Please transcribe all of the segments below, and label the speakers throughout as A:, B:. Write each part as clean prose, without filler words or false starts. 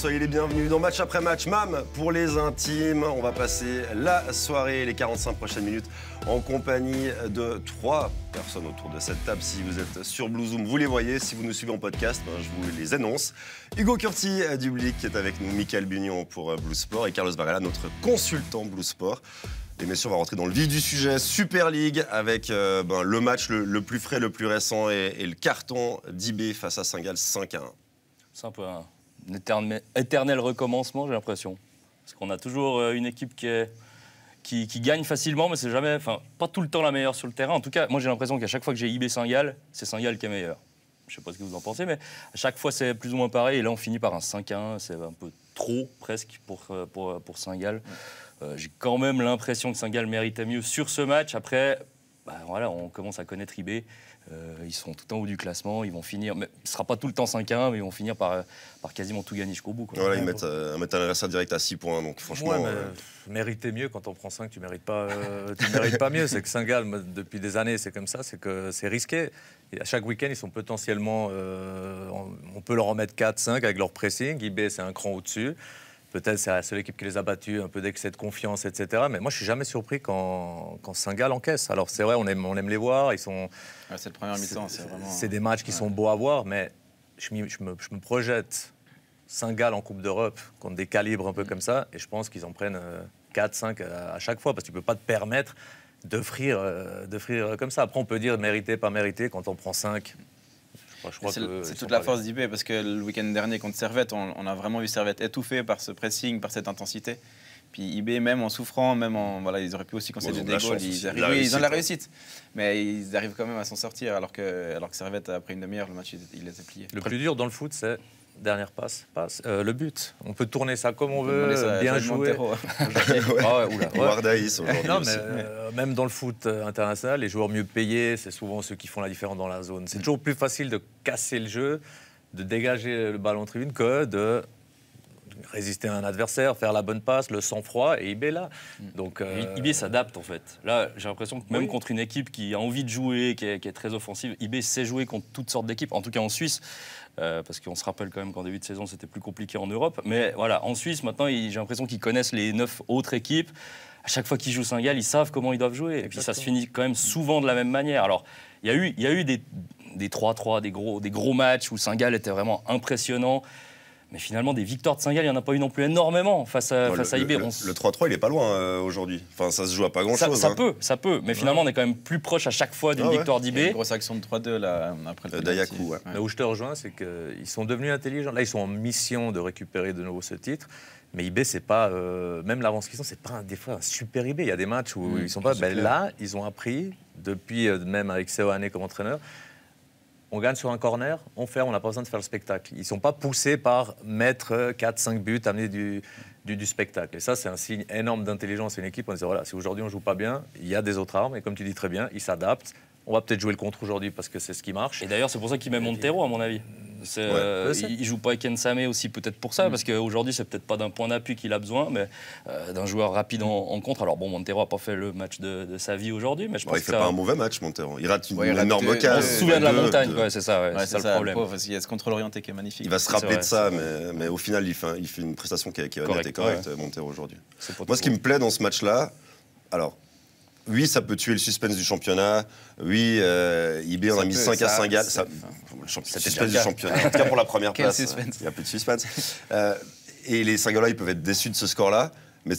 A: soyez les bienvenus dans Match après Match. Mam, pour les intimes, on va passer la soirée, les 45 prochaines minutes, en compagnie de 3 personnes autour de cette table. Si vous êtes sur Blue Zoom, vous les voyez. Si vous nous suivez en podcast, je vous les annonce. Hugo Curti du Blick qui est avec nous, Michael Bunion pour Blue Sport et Carlos Varela, notre consultant Blue Sport. Et messieurs, on va rentrer dans le vif du sujet. Super League avec le match le plus frais, le plus récent et le carton d'IB face à Saint-Gall 5-1.
B: C'est un peu un éternel recommencement, j'ai l'impression. Parce qu'on a toujours une équipe qui gagne facilement, mais c'est jamais, pas tout le temps la meilleure sur le terrain. En tout cas, moi j'ai l'impression qu'à chaque fois que j'ai IB Saint-Gall, c'est Saint-Gall qui est meilleur. Je ne sais pas ce que vous en pensez, mais à chaque fois c'est plus ou moins pareil. Et là on finit par un 5-1, c'est un peu trop presque pour Saint-Gall. J'ai quand même l'impression que Saint-Gall méritait mieux sur ce match. Après, voilà, on commence à connaître IB. Ils seront tout en haut du classement, ils vont finir, mais ce ne sera pas tout le temps 5-1, mais ils vont finir par quasiment tout gagner jusqu'au bout.
A: Voilà, ils mettent un adversaire direct à 6 points, donc franchement...
C: Ouais, mériter mieux, quand on prend 5, tu ne mérites pas mieux. C'est que Saint-Gall, depuis des années, c'est comme ça, c'est que c'est risqué. Et à chaque week-end, ils sont potentiellement... on peut leur en mettre 4-5 avec leur pressing. IB, c'est un cran au-dessus. Peut-être c'est la seule équipe qui les a battus, un peu d'excès de confiance, etc. Mais moi, je ne suis jamais surpris quand Saint-Gall encaisse. Alors, c'est vrai, on aime les voir. Ils sont...
D: cette première mi-temps, c'est vraiment...
C: C'est des matchs qui sont beaux à voir, mais je me projette Saint-Gall en Coupe d'Europe contre des calibres un peu comme ça, et je pense qu'ils en prennent 4-5 à chaque fois, parce que tu ne peux pas te permettre d'offrir comme ça. Après, on peut dire mérité, pas mérité, quand on prend 5...
D: C'est toute la force d'IB, parce que le week-end dernier contre Servette, on a vraiment vu Servette étouffée par ce pressing, par cette intensité. Puis IB, même en souffrant, voilà, ils auraient pu aussi concéder des goals. Ils ont la réussite, mais ils arrivent quand même à s'en sortir, alors que Servette, après une demi-heure, le match, il les a pliés.
C: Le plus dur dans le foot, c'est dernière passe, le but. On peut tourner ça comme on veut, bien jouer.
A: Wardaïs aujourd'hui
C: non,
A: aussi.
C: Même dans le foot international, les joueurs mieux payés, c'est souvent ceux qui font la différence dans la zone. C'est toujours plus facile de casser le jeu, de dégager le ballon en tribune que de résister à un adversaire, faire la bonne passe, le sang-froid, et IB là. Donc,
B: IB s'adapte en fait. Là, j'ai l'impression que même contre une équipe qui a envie de jouer, qui est très offensive, IB sait jouer contre toutes sortes d'équipes, en tout cas en Suisse. Parce qu'on se rappelle quand même qu'en début de saison, c'était plus compliqué en Europe. Mais voilà, en Suisse, maintenant, j'ai l'impression qu'ils connaissent les 9 autres équipes. À chaque fois qu'ils jouent Saint-Gall, ils savent comment ils doivent jouer. Et puis ça se finit quand même souvent de la même manière. Alors, il y a eu des 3-3, des gros matchs où Saint-Gall était vraiment impressionnant. Mais finalement, des victoires de Saint-Gall, il n'y en a pas eu non plus énormément face à IB.
A: Le 3-3, il n'est pas loin aujourd'hui. Enfin, ça se joue à pas grand-chose.
B: Ça peut. Mais finalement, on est quand même plus proche à chaque fois d'une victoire d'IB.
D: Une grosse action de 3-2 là, après le
A: Dayaku.
C: Là où je te rejoins, c'est qu'ils sont devenus intelligents. Là, ils sont en mission de récupérer de nouveau ce titre. Mais IB, c'est pas... même l'avance qu'ils ont, c'est pas des fois un super IB. Il y a des matchs où ils sont pas... là, ils ont appris, depuis même avec Seoane comme entraîneur, on gagne sur un corner, on n'a pas besoin de faire le spectacle. Ils ne sont pas poussés par mettre 4-5 buts, amener du spectacle. Et ça, c'est un signe énorme d'intelligence. C'est une équipe, on disait, voilà, si aujourd'hui on ne joue pas bien, il y a des autres armes. Et comme tu dis très bien, ils s'adaptent. On va peut-être jouer le contre aujourd'hui parce que c'est ce qui marche.
B: Et d'ailleurs, c'est pour ça qu'il met Montero, à mon avis. Il ne joue pas avec Nsamé aussi, peut-être pour ça, parce qu'aujourd'hui, c'est peut-être pas d'un point d'appui qu'il a besoin, mais d'un joueur rapide en contre. Alors bon, Montero n'a pas fait le match de sa vie aujourd'hui, mais je pense
A: il fait pas un mauvais match, Montero. Il rate une énorme occasion.
B: On se souvient de la montagne, c'est ça, c'est ça le problème.
D: Parce qu'il y a ce contrôle orienté qui est magnifique.
A: Il va se rappeler de ça, mais au final, il fait une prestation qui est honnête et correcte, Montero, aujourd'hui. Moi, ce qui me plaît dans ce match-là, alors... Oui, ça peut tuer le suspense du championnat. Oui, IB, on a mis 5 à Saint-Gall. Le suspense du championnat, en tout cas pour la première place. Il y a plus de suspense. Et les Saint-Gallois, ils peuvent être déçus de ce score-là. Mais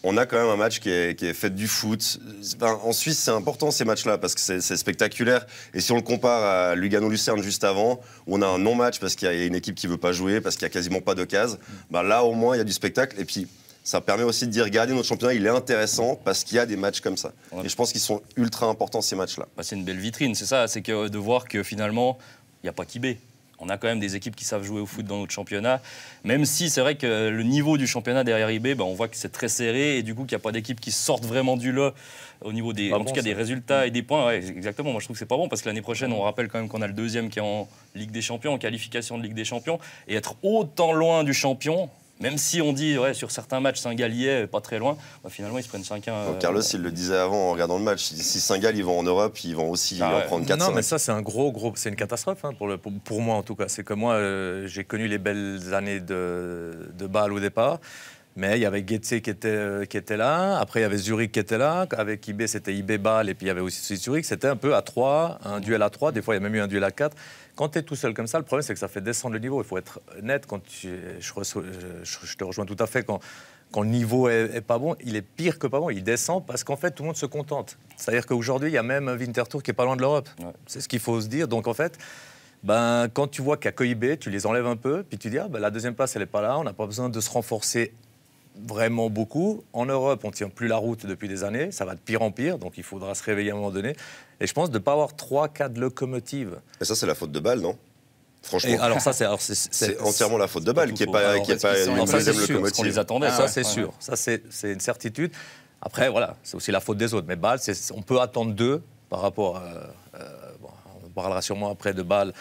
A: on a quand même un match qui est fait du foot. En Suisse, c'est important ces matchs-là parce que c'est spectaculaire. Et si on le compare à Lugano-Lucerne juste avant, où on a un non-match parce qu'il y a une équipe qui ne veut pas jouer, parce qu'il n'y a quasiment pas d'occasion, là, au moins, il y a du spectacle. Et puis... ça permet aussi de dire, regardez, notre championnat, il est intéressant parce qu'il y a des matchs comme ça. Et je pense qu'ils sont ultra importants, ces matchs-là.
B: C'est une belle vitrine, c'est ça. C'est que de voir que finalement, il n'y a pas qu'IB. On a quand même des équipes qui savent jouer au foot dans notre championnat. Même si c'est vrai que le niveau du championnat derrière IB, on voit que c'est très serré et du coup qu'il n'y a pas d'équipe qui sortent vraiment du lot au niveau des, des résultats et des points. Ouais, exactement, moi je trouve que c'est pas bon parce que l'année prochaine, on rappelle quand même qu'on a le deuxième qui est en Ligue des Champions, en qualification de Ligue des Champions. Et être autant loin du champion... même si on dit sur certains matchs Saint-Gall y est, pas très loin, finalement ils se prennent 5-1.
A: Carlos, il le disait avant en regardant le match, si Saint-Gall ils vont en Europe, ils vont aussi en prendre 4-5.
C: Non, mais ça c'est un gros, c'est une catastrophe pour moi en tout cas. C'est que moi j'ai connu les belles années de Bâle au départ. Mais il y avait Getse qui était là, après il y avait Zurich qui était là, avec IB c'était IB-Bâle et puis il y avait aussi Zurich, c'était un peu à 3, un duel à 3, des fois il y a même eu un duel à 4. Quand tu es tout seul comme ça, le problème c'est que ça fait descendre le niveau, il faut être net, je te rejoins tout à fait, quand le niveau est pas bon, il est pire que pas bon, il descend parce qu'en fait tout le monde se contente. C'est-à-dire qu'aujourd'hui il y a même un Winterthur qui est pas loin de l'Europe, c'est ce qu'il faut se dire, donc en fait... quand tu vois qu'il n'y a que IB, tu les enlèves un peu, puis tu dis la deuxième place elle n'est pas là, on n'a pas besoin de se renforcer vraiment beaucoup. En Europe, on ne tient plus la route depuis des années, ça va de pire en pire, donc il faudra se réveiller à un moment donné. Et je pense de ne pas avoir 3-4 locomotives.
A: Mais ça, c'est la faute de Bâle, non ? Franchement.
C: Alors ça, c'est
A: entièrement la faute de Bâle qui n'est pas une deuxième locomotive.
B: On les attendait.
C: Ça, c'est sûr. Ça, c'est une certitude. Après, voilà, c'est aussi la faute des autres. Mais Bâle, on peut attendre d'eux par rapport on parlera sûrement après de Bâle,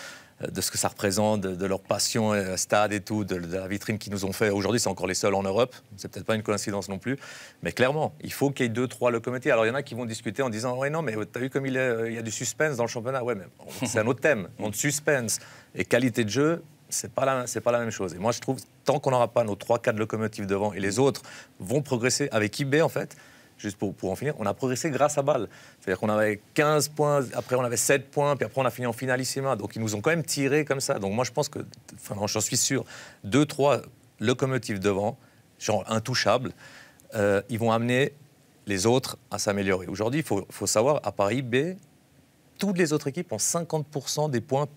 C: de ce que ça représente, de leur passion, stade et tout, de la vitrine qu'ils nous ont fait. Aujourd'hui, c'est encore les seuls en Europe. C'est peut-être pas une coïncidence non plus. Mais clairement, il faut qu'il y ait 2-3 locomotives. Alors, il y en a qui vont discuter en disant « Ouais, non, mais t'as vu comme il y a du suspense dans le championnat ?» Ouais, mais c'est un autre thème. Entre suspense et qualité de jeu, c'est pas la même chose. Et moi, je trouve, tant qu'on n'aura pas nos 3-4 locomotives devant et les autres vont progresser avec IB, en fait, juste pour en finir, on a progressé grâce à Bâle. C'est-à-dire qu'on avait 15 points, après on avait 7 points, puis après on a fini en finalissima. Donc ils nous ont quand même tiré comme ça. Donc moi je pense que, j'en suis sûr, 2-3 locomotives devant, genre intouchables, ils vont amener les autres à s'améliorer. Aujourd'hui, il faut savoir, à part IB, toutes les autres équipes ont 50% des points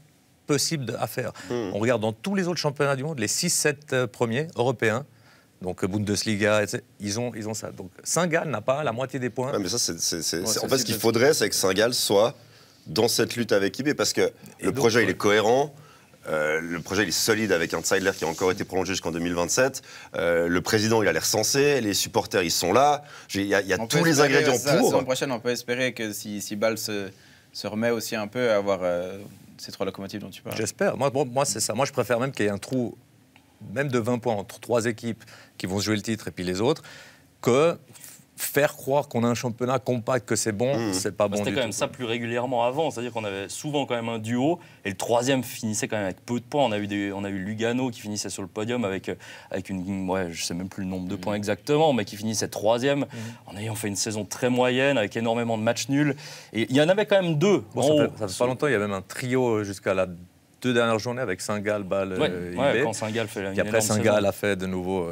C: possibles à faire. On regarde dans tous les autres championnats du monde, les 6-7 premiers européens, donc Bundesliga, ils ont ça. Donc Saint-Gall n'a pas la moitié des points.
A: Ouais, mais ça, en fait, ce qu'il faudrait, c'est que Saint-Gall soit dans cette lutte avec IB, parce que le projet, il est cohérent. Le projet, il est solide avec un Zeidler qui a encore été prolongé jusqu'en 2027. Le président, il a l'air sensé. Les supporters, ils sont là. Il y a tous les ingrédients pour.
D: La saison prochaine, on peut espérer que si Bâle se remet aussi un peu à avoir ces 3 locomotives dont tu parles.
C: J'espère. Moi, c'est ça. Moi, je préfère même qu'il y ait un trou, même de 20 points entre 3 équipes qui vont se jouer le titre et puis les autres, que faire croire qu'on a un championnat compact, que c'est bon, c'est pas bon du tout.
B: C'était quand même ça plus régulièrement avant, c'est-à-dire qu'on avait souvent quand même un duo, et le troisième finissait quand même avec peu de points. On a eu Lugano qui finissait sur le podium avec une, je sais même plus le nombre de points exactement, mais qui finissait troisième, en ayant fait une saison très moyenne, avec énormément de matchs nuls. Et il y en avait quand même 2.
C: Ça fait pas longtemps, il y avait même un trio jusqu'à la 2 dernières journées avec Saint-Gall, Bâle, IB.
B: Quand Saint-Gall fait
C: et après Saint-Gall a fait de nouveau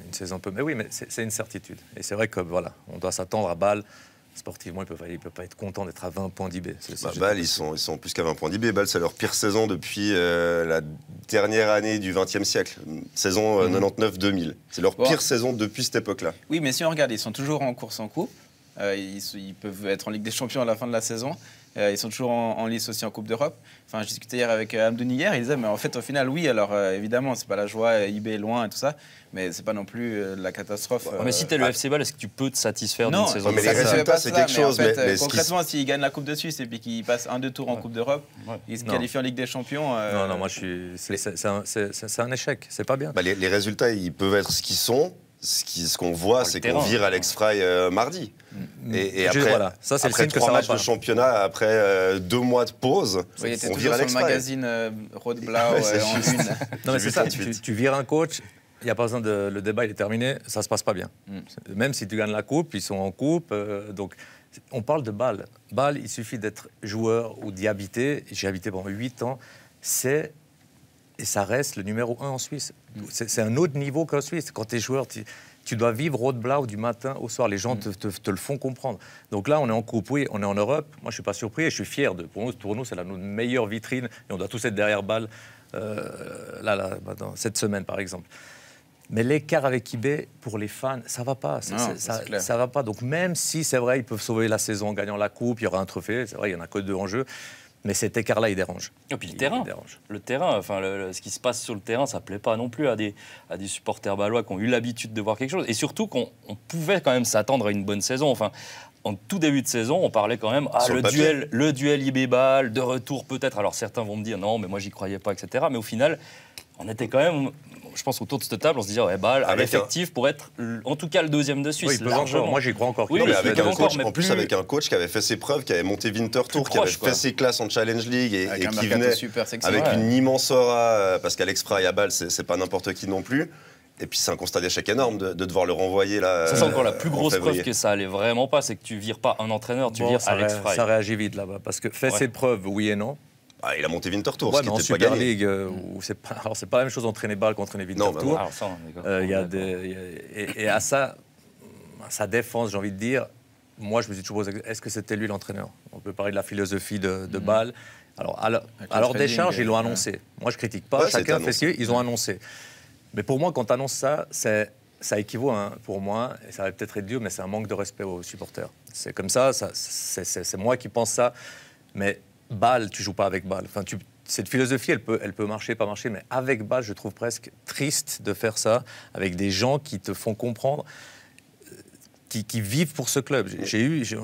C: une saison un peu. Mais oui, mais c'est une certitude. Et c'est vrai que voilà, on doit s'attendre à Bâle. Sportivement, il ne peut pas être content d'être à 20 points d'IB.
A: Bâle, ils sont plus qu'à 20 points d'IB. Bâle, c'est leur pire saison depuis la dernière année du XXe siècle. Saison 99-2000. C'est leur pire saison depuis cette époque-là.
D: Oui, mais si on regarde, ils sont toujours en course en coupe. Ils peuvent être en Ligue des Champions à la fin de la saison. Ils sont toujours en lice aussi en Coupe d'Europe. Enfin, je discutais hier avec Amdouni hier, il disait, mais en fait, au final, oui, alors évidemment, c'est pas la joie, IB est loin et tout ça, mais c'est pas non plus la catastrophe.
B: Mais si t'es le FC Bâle, est-ce que tu peux te satisfaire d'une saison?
A: Mais les résultats, c'est quelque chose.
D: Mais concrètement, s'ils gagnent la Coupe de Suisse et puis qu'ils passent 1-2 tours en Coupe d'Europe, ils se qualifient en Ligue des Champions.
C: Non, moi, c'est un échec, c'est pas bien.
A: Les résultats, ils peuvent être ce qu'ils sont. Ce qu'on voit, c'est qu'on vire Alex Frey mardi. Et après,
C: voilà. Ça, c'est
A: après 3 matchs de championnat, après 2 mois de pause, on vire Alex Frey.
D: Le magazine Rode Blau en une.
C: Non, mais c'est ça, tu vires un coach, il n'y a pas besoin de... Le débat, il est terminé, ça ne se passe pas bien. Même si tu gagnes la coupe, ils sont en coupe. Donc, on parle de Bâle. Bâle, il suffit d'être joueur ou d'y habiter. J'ai habité pendant 8 ans. Et ça reste le numéro 1 en Suisse. C'est un autre niveau qu'en Suisse. Quand tu es joueur, tu dois vivre Rode Blau du matin au soir. Les gens te le font comprendre. Donc là, on est en coupe, oui, on est en Europe. Moi, je ne suis pas surpris et je suis fier. Pour nous, c'est notre meilleure vitrine. Et on doit tous être derrière Bâle, cette semaine, par exemple. Mais l'écart avec IB, pour les fans, ça ne va pas. Ça va pas. Donc même si, c'est vrai, ils peuvent sauver la saison en gagnant la coupe, il y aura un trophée. C'est vrai, il n'y en a que 2 en jeu. Mais cet écart-là, il dérange.
B: Et puis le terrain, enfin, ce qui se passe sur le terrain, ça ne plaît pas non plus à des supporters bâlois qui ont eu l'habitude de voir quelque chose. Et surtout qu'on pouvait quand même s'attendre à une bonne saison. Enfin, en tout début de saison, on parlait quand même le duel IB-Bâle, de retour peut-être. Alors certains vont me dire non, mais moi j'y croyais pas, etc. Mais au final, on je pense, autour de cette table, on se disait, ouais, Bâle a l'effectif pour être, en tout cas, le deuxième de Suisse.
C: Moi, j'y crois encore.
A: Oui, mais avec un coach, en plus, avec un coach qui avait fait ses preuves, qui avait monté Winterthur, qui avait fait ses classes en Challenge League et qui venait avec une immense aura, parce qu'Alex Fry à Bâle, c'est pas n'importe qui non plus. Et puis c'est un constat d'échec énorme de devoir le renvoyer là.
B: Ça, c'est encore la plus grosse preuve que ça allait vraiment pas, c'est que tu vires pas un entraîneur, tu vires Alex Fry.
C: Ça réagit vite là-bas, parce que fait ses preuves, oui et non.
A: Ah, il a monté Winterthur, ce qui
C: en
A: n'était pas
C: Super
A: gagné.
C: League, c'est pas la même chose d'entraîner Bâle qu'entraîner Winterthur. Et à sa défense, j'ai envie de dire, moi je me suis toujours posé, est-ce que c'était lui l'entraîneur? On peut parler de la philosophie de Bâle. Alors, à leur décharge, ils l'ont annoncé. Moi je critique pas, chacun fait ce qu'il veut, ils ont annoncé. Mais pour moi, quand tu annonces ça, ça équivaut, pour moi, et ça va peut-être être dur, mais c'est un manque de respect aux supporters. C'est comme ça, c'est moi qui pense ça. Mais Bâle, tu joues pas avec Bâle. Enfin, cette philosophie, elle peut marcher, pas marcher, mais avec Bâle, je trouve presque triste de faire ça, avec des gens qui te font comprendre, qui vivent pour ce club.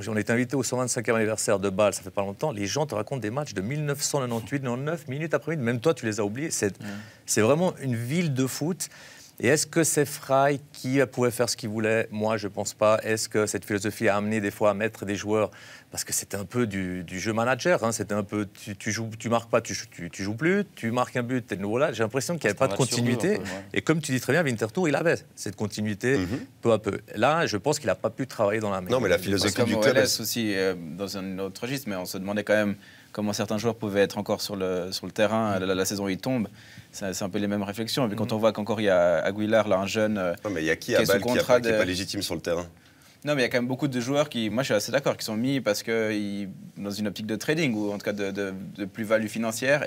C: On était invité au 125e anniversaire de Bâle, ça fait pas longtemps. Les gens te racontent des matchs de 1998, 99, minute après minute. Même toi, tu les as oubliés. C'est vraiment une ville de foot. Et est-ce que c'est Fry qui pouvait faire ce qu'il voulait? Moi, je ne pense pas. Est-ce que cette philosophie a amené des fois à mettre des joueurs? Parce que c'était un peu du jeu manager. C'était un peu, tu marques pas, tu joues plus. Tu marques un but, t'es de nouveau là. J'ai l'impression qu'il n'y avait pas de continuité. Et comme tu dis très bien, Winterthur, il avait cette continuité peu à peu. Là, je pense qu'il n'a pas pu travailler dans la même.
A: Non, mais la philosophie du club...
D: aussi, dans un autre registre, mais on se demandait quand même comment certains joueurs pouvaient être encore sur le terrain la saison où ils tombent. C'est un peu les mêmes réflexions. Et puis quand on voit qu'encore il y a Aguilar, là, un jeune.
A: Non, mais il y a qui à Bâle qui n'est pas légitime sur le terrain?
D: Non, mais il y a quand même beaucoup de joueurs qui, moi je suis assez d'accord, qui sont mis parce que dans une optique de trading ou en tout cas de plus-value financière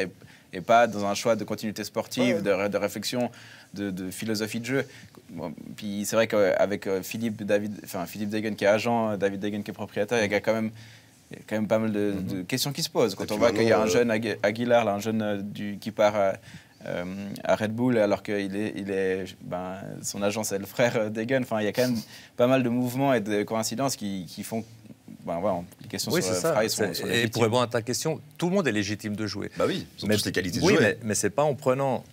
D: et pas dans un choix de continuité sportive, de réflexion, de philosophie de jeu. Bon, puis c'est vrai qu'avec Philippe Degen qui est agent, David Degen qui est propriétaire, il y a quand même pas mal de questions qui se posent. Quand on voit qu'il y a un jeune Aguilar, là, un jeune qui part à Red Bull, alors que son agent c'est le frère Degen. Enfin, il y a quand même pas mal de mouvements et de coïncidences qui font. Les questions sur Fry sont légitimes.
C: Et pour répondre à ta question, tout le monde est légitime de jouer.
A: Bah oui, ils ont tous les qualités de jouer.
C: Mais c'est pas en prenant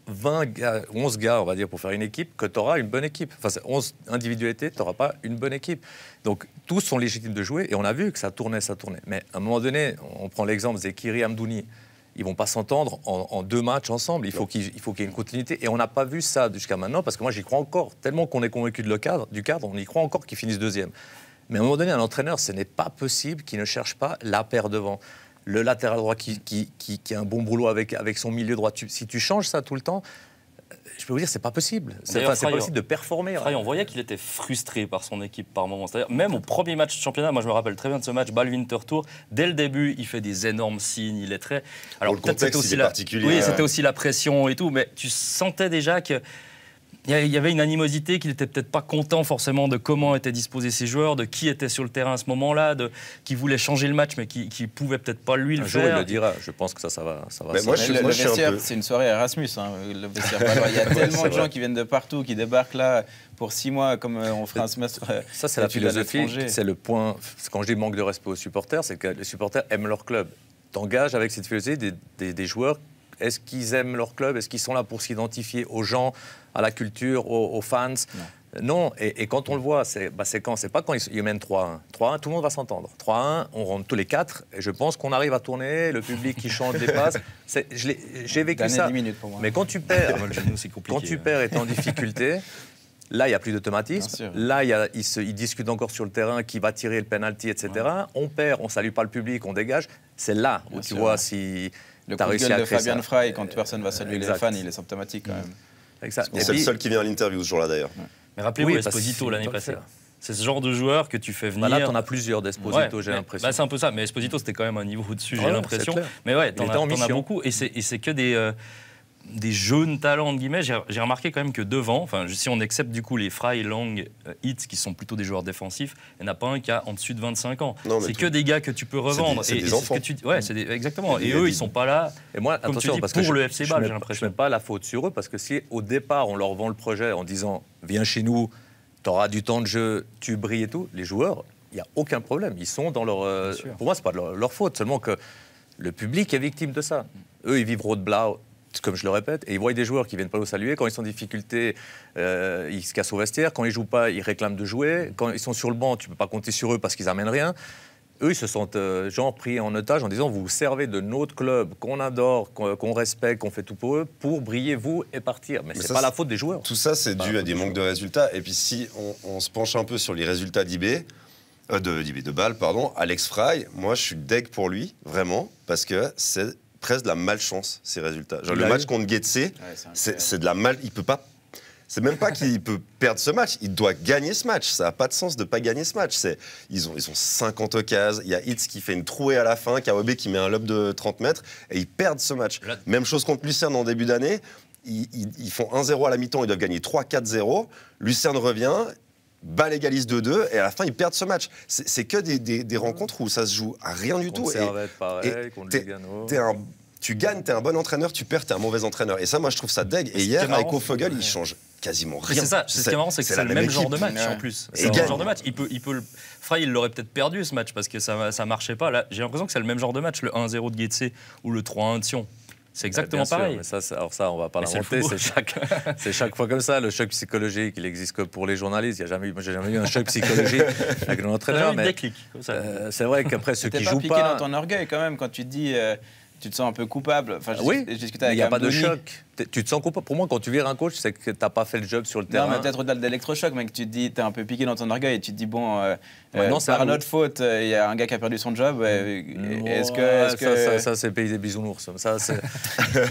C: 11 gars, on va dire, pour faire une équipe, que tu auras une bonne équipe. Enfin, 11 individualités, tu n'auras pas une bonne équipe. Donc, tous sont légitimes de jouer, et on a vu que ça tournait. Mais à un moment donné, on prend l'exemple Zekiri, Amdouni. Ils ne vont pas s'entendre en 2 matchs ensemble. Il faut qu'il y ait une continuité. Et on n'a pas vu ça jusqu'à maintenant, parce que moi, j'y crois encore. Tellement qu'on est convaincu du cadre, on y croit encore qu'ils finissent deuxième. Mais à un moment donné, un entraîneur, ce n'est pas possible qu'il ne cherche pas la paire devant. Le latéral droit qui a un bon boulot avec son milieu droit. Si tu changes ça tout le temps, je peux vous dire, c'est pas possible. C'est pas possible de performer.
B: Fry, on voyait qu'il était frustré par son équipe par moments. C'est-à-dire, même au premier match de championnat, moi je me rappelle très bien de ce match, Bâle-Winterthur, dès le début, il fait des énormes signes, il est très...
A: Alors le contexte, aussi particulier.
B: Oui, c'était aussi la pression et tout, mais tu sentais déjà que il y avait une animosité, qu'il n'était peut-être pas content forcément de comment étaient disposés ses joueurs, de qui était sur le terrain à ce moment-là, qui voulait changer le match mais qui ne pouvait peut-être pas lui le faire.
C: Un jour il le dira, je pense que ça va.
D: Le vestiaire, c'est une soirée Erasmus, le vestiaire. Alors, il y a tellement de gens qui viennent de partout, qui débarquent là pour 6 mois comme on fera un semestre.
C: Ça c'est la philosophie, c'est le point. Quand je dis manque de respect aux supporters, c'est que les supporters aiment leur club. T'engages avec cette philosophie des joueurs. Est-ce qu'ils aiment leur club? Est-ce qu'ils sont là pour s'identifier aux gens, à la culture, aux fans? Non. Et quand on le voit, c'est quand? C'est pas quand ils mènent 3-1. 3-1, tout le monde va s'entendre. 3-1, on rentre tous les 4. Et je pense qu'on arrive à tourner, le public qui change des passes. J'ai vécu ça.
D: 10 minutes pour moi.
C: Mais quand tu perds, quand tu perds et t'es en difficulté, là, il n'y a plus d'automatisme. Là, ils discutent encore sur le terrain qui va tirer le penalty, etc. Ouais. On perd, on ne salue pas le public, on dégage. C'est là où tu vois si...
D: Le coup de gueule de Fabian Fry, quand personne va saluer les fans, il est symptomatique quand même.
A: C'est le seul qui vient à l'interview ce jour-là d'ailleurs.
B: Mais rappelez-vous Esposito l'année passée. C'est ce genre de joueur que tu fais venir.
C: Là, t'en as plusieurs d'Esposito, j'ai l'impression.
B: C'est un peu ça, mais Esposito c'était quand même un niveau au-dessus, j'ai l'impression. Mais ouais, t'en as beaucoup, et c'est que des jeunes talents, entre guillemets. J'ai remarqué quand même que devant, si on accepte du coup les Fry, Lang, Hitz, qui sont plutôt des joueurs défensifs, il n'y en a pas un qui a en dessus de 25 ans. C'est que des gars que tu peux revendre.
A: C'est des enfants.
B: Exactement. Et eux, ils ne sont pas là,
C: et moi,
B: comme
C: attention,
B: tu dis,
C: parce
B: pour
C: que
B: le FC Bâle, j'ai l'impression.
C: Je ne mets pas la faute sur eux, parce que si au départ, on leur vend le projet en disant « Viens chez nous, tu auras du temps de jeu, tu brilles et tout », les joueurs, il n'y a aucun problème. Ils sont dans leur... Pour moi, ce n'est pas leur faute, seulement que le public est victime de ça. Eux, ils vivent Rode Blau comme je le répète, et ils voient des joueurs qui viennent pas nous saluer. Quand ils sont en difficulté, ils se cassent au vestiaire. Quand ils jouent pas, ils réclament de jouer. Quand ils sont sur le banc, tu peux pas compter sur eux parce qu'ils amènent rien. Eux, ils se sentent genre pris en otage en disant vous vous servez de notre club qu'on adore, qu'on respecte, qu'on fait tout pour eux, pour briller vous et partir. Mais c'est pas la faute des joueurs.
A: Tout ça, c'est dû à des manques de résultats. Et puis si on se penche un peu sur les résultats de Bâle, Alex Frey, moi je suis deg pour lui, vraiment, parce que c'est presque de la malchance, ces résultats. Genre, le match contre Getse, c'est de la mal... Il peut pas... C'est même pas qu'il peut perdre ce match, il doit gagner ce match. Ça n'a pas de sens de ne pas gagner ce match. Ils ont 50 occasions, il y a Hitz qui fait une trouée à la fin, Kawabe qui met un lob de 30 mètres, et ils perdent ce match. Même chose contre Lucerne en début d'année, ils font 1-0 à la mi-temps, ils doivent gagner 3-4-0. Lucerne revient, Bâle égalise 2-2, et à la fin, ils perdent ce match. C'est que des rencontres où ça se joue à rien du tout.
C: Servette, pareil, contre Lugano.
A: Tu gagnes, t'es un bon entraîneur, tu perds, t'es un mauvais entraîneur. Et ça, moi, je trouve ça deg. Et hier, avec Fogel, il change quasiment rien.
B: C'est ça, ce qui est marrant, c'est que c'est le même genre de match en plus. C'est le même genre de match. Frey, il l'aurait peut-être perdu ce match parce que ça marchait pas. Là, j'ai l'impression que c'est le même genre de match, le 1-0 de Getse ou le 3-1 de Sion. C'est exactement pareil.
C: Mais ça, on va pas l'inventer. C'est chaque fois comme ça. Le choc psychologique, il existe que pour les journalistes. Moi, j'ai jamais eu un choc psychologique avec un entraîneur. Mais c'est vrai qu'après ceux qui jouent pas.
D: Piqué dans ton orgueil quand même quand tu te dis. Tu te sens un peu coupable. Enfin,
C: oui, il n'y a pas de choc. Tu te sens coupable. Pour moi, quand tu vires un coach, c'est que tu n'as pas fait le job sur le terrain.
D: Non, mais peut-être au-delà de l'électrochoc, mais que tu te dis, tu es un peu piqué dans ton orgueil et tu te dis, bon, par notre faute, il y a un gars qui a perdu son job.
C: Ça, c'est le pays des bisounours.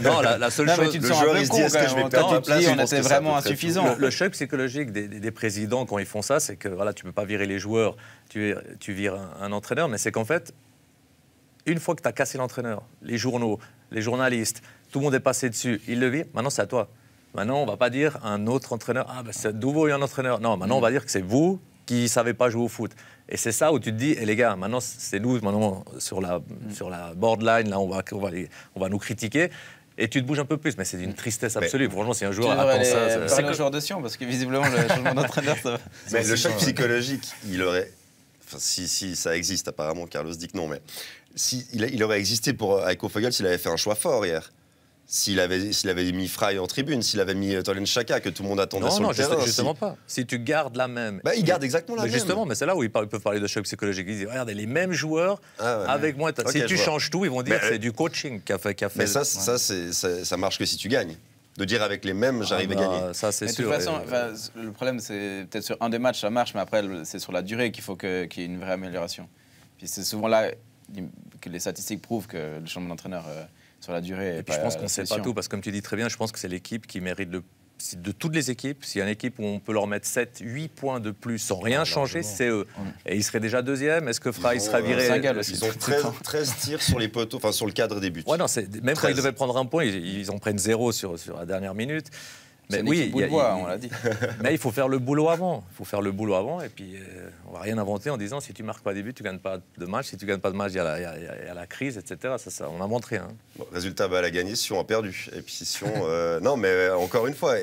C: Non, la seule chose.
D: Tu te sens un peu con quand tu te dis, on était vraiment insuffisant.
C: Le choc psychologique des présidents quand ils font ça, c'est que voilà, tu ne peux pas virer les joueurs, tu vires un entraîneur, mais c'est qu'en fait, une fois que tu as cassé l'entraîneur, les journaux, les journalistes, tout le monde est passé dessus, il le vire, maintenant c'est à toi. Maintenant, on ne va pas dire à un autre entraîneur, c'est nouveau un entraîneur. Non, maintenant on va dire que c'est vous qui ne savez pas jouer au foot. Et c'est ça où tu te dis, les gars, maintenant c'est nous, maintenant sur la borderline, là on va nous critiquer. Et tu te bouges un peu plus, mais c'est d'une tristesse absolue. Franchement, si un joueur attend ça...
D: C'est le joueur de Sion, parce que visiblement, le changement d'entraîneur, ça va...
A: Mais le choc psychologique, il aurait... Enfin, si ça existe, apparemment, Carlos dit que non, mais il aurait existé avec Fogel s'il avait fait un choix fort hier. S'il avait mis Frey en tribune, s'il avait mis Tolen Chaka, que tout le monde attendait sur le terrain.
C: Non, justement pas. Si tu gardes la même...
A: il garde exactement la même.
C: Justement, mais c'est là où ils peuvent parler de choc psychologique. Ils disent, regardez, les mêmes joueurs, avec moi... Si tu changes tout, ils vont dire que c'est du coaching qui a fait...
A: Mais ça marche que si tu gagnes. De dire avec les mêmes, j'arrive à gagner.
C: Ça, c'est sûr.
D: De toute façon, le problème, c'est peut-être sur un des matchs, ça marche, mais après, c'est sur la durée qu'il faut qu'il y ait une vraie amélioration. Puis c'est souvent là que les statistiques prouvent que le changement d'entraîneur sur la durée.
C: Et puis je pense qu'on ne sait pas tout, parce que comme tu dis très bien, je pense que c'est l'équipe qui mérite de toutes les équipes. S'il y a une équipe où on peut leur mettre 7, 8 points de plus sans rien changer, c'est eux. Et ils seraient déjà deuxième. Est-ce que Frey sera viré?
A: Ils ont 13 tirs sur les poteaux, enfin sur le cadre des buts.
C: Ouais, non, même quand ils devaient prendre un point, ils en prennent 0 sur la dernière minute. Mais oui,
D: on l'a dit.
C: Mais il faut faire le boulot avant. Et puis on va rien inventer en disant si tu marques pas des buts, tu gagnes pas de match. Si tu gagnes pas de match, il y a la crise, etc. Ça, on n'invente rien.
A: Bon, résultat, Bâle a gagné, Sion a perdu. Et puis Sion, non, mais encore une fois,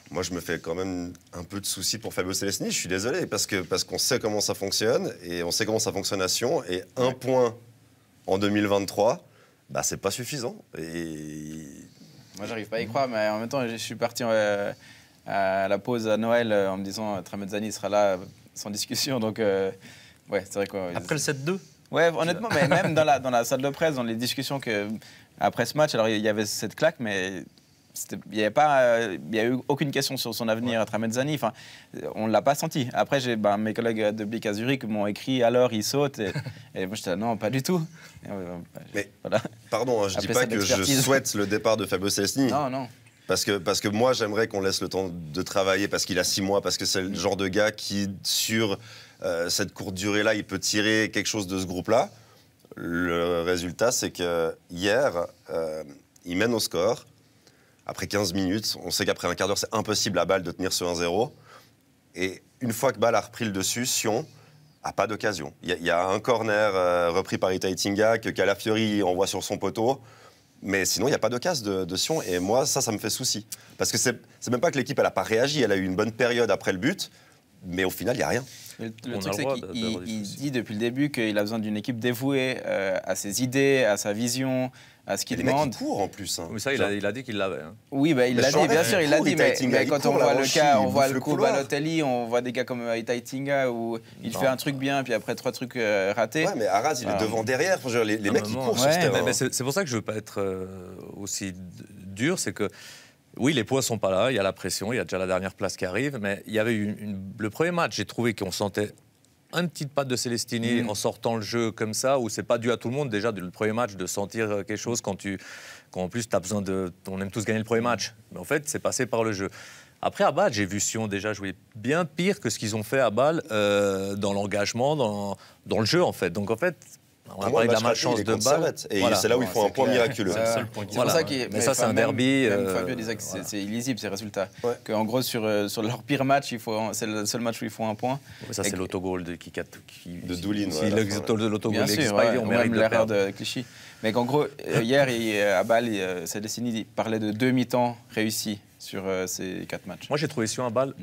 A: moi je me fais quand même un peu de soucis pour Fabio Celestini. Je suis désolé parce qu'on sait comment ça fonctionne et on sait comment ça fonctionne à Sion. Et un point en 2023, c'est pas suffisant.
D: Moi, j'arrive pas à y croire, mais en même temps, je suis parti à la pause à Noël en me disant Tramezzani sera là sans discussion. Donc, c'est vrai quoi.
B: Après le 7-2
D: Ouais, honnêtement, mais même dans la salle de presse, dans les discussions après ce match, alors il y avait cette claque, mais il n'y a eu aucune question sur son avenir à Tramezzani. Enfin, on ne l'a pas senti. Après, mes collègues de Blick à Zurich m'ont écrit alors il saute. Et moi, j'étais là, non, pas du tout.
A: Mais voilà. Pardon, je ne dis pas que je souhaite le départ de Fabio Celestini.
D: Non.
A: Parce que moi, j'aimerais qu'on laisse le temps de travailler, parce qu'il a 6 mois, parce que c'est le genre de gars qui, sur cette courte durée-là, il peut tirer quelque chose de ce groupe-là. Le résultat, c'est que hier, il mène au score. Après 15 minutes, on sait qu'après un quart d'heure, c'est impossible à Bâle de tenir ce 1-0. Et une fois que Bâle a repris le dessus, Sion n'a pas d'occasion. Il y a un corner repris par Itai Tinga que Calafiori envoie sur son poteau. Mais sinon, il n'y a pas d'occasion de Sion. Et moi, ça me fait souci. Parce que c'est même pas que l'équipe n'a pas réagi. Elle a eu une bonne période après le but. Mais au final, il n'y a rien.
D: Le truc, c'est qu'il dit depuis le début qu'il a besoin d'une équipe dévouée à ses idées, à sa vision, à ce qu'il demande.
A: Il court en plus.
C: Mais ça, il a dit qu'il l'avait. Hein.
D: Oui, il l'a dit, bien sûr, il l'a dit. Mais quand on voit le cas, on voit le coup Balotelli, on voit des gars comme Ilkay Tinga où il fait un truc bien, puis après 3 trucs ratés.
A: Ouais, mais Arras, il est devant, derrière. Les mecs, ils courent sur ce terrain.
C: C'est pour ça que je veux pas être aussi dur, c'est que oui, les points sont pas là, il y a la pression, il y a déjà la dernière place qui arrive, mais il y avait le premier match, j'ai trouvé qu'on sentait un petit pas de Celestini en sortant le jeu comme ça, où c'est pas dû à tout le monde déjà le premier match de sentir quelque chose quand en plus tu as besoin on aime tous gagner le premier match, mais en fait c'est passé par le jeu. Après à Bâle, j'ai vu Sion déjà jouer bien pire que ce qu'ils ont fait à Bâle dans l'engagement, dans le jeu en fait. Donc en fait, on a parlé de la malchance de Bâle.
A: Et voilà. C'est là où ils font un point miraculeux.
D: C'est pour ça
C: mais ça, c'est un derby.
D: Fabio disait que c'est illisible, ces résultats. Ouais. Qu'en gros, sur leur pire match, c'est le seul match où ils font un point.
C: Ouais, ça, c'est l'autogol de
A: Doulin.
C: Si l'autogol
D: n'existe pas, on mérite l'erreur de Clichy. Mais qu'en gros, hier, à Bâle, Celestini parlait de 2 mi-temps réussis sur ces 4 matchs.
C: Moi, j'ai trouvé Sion à Bâle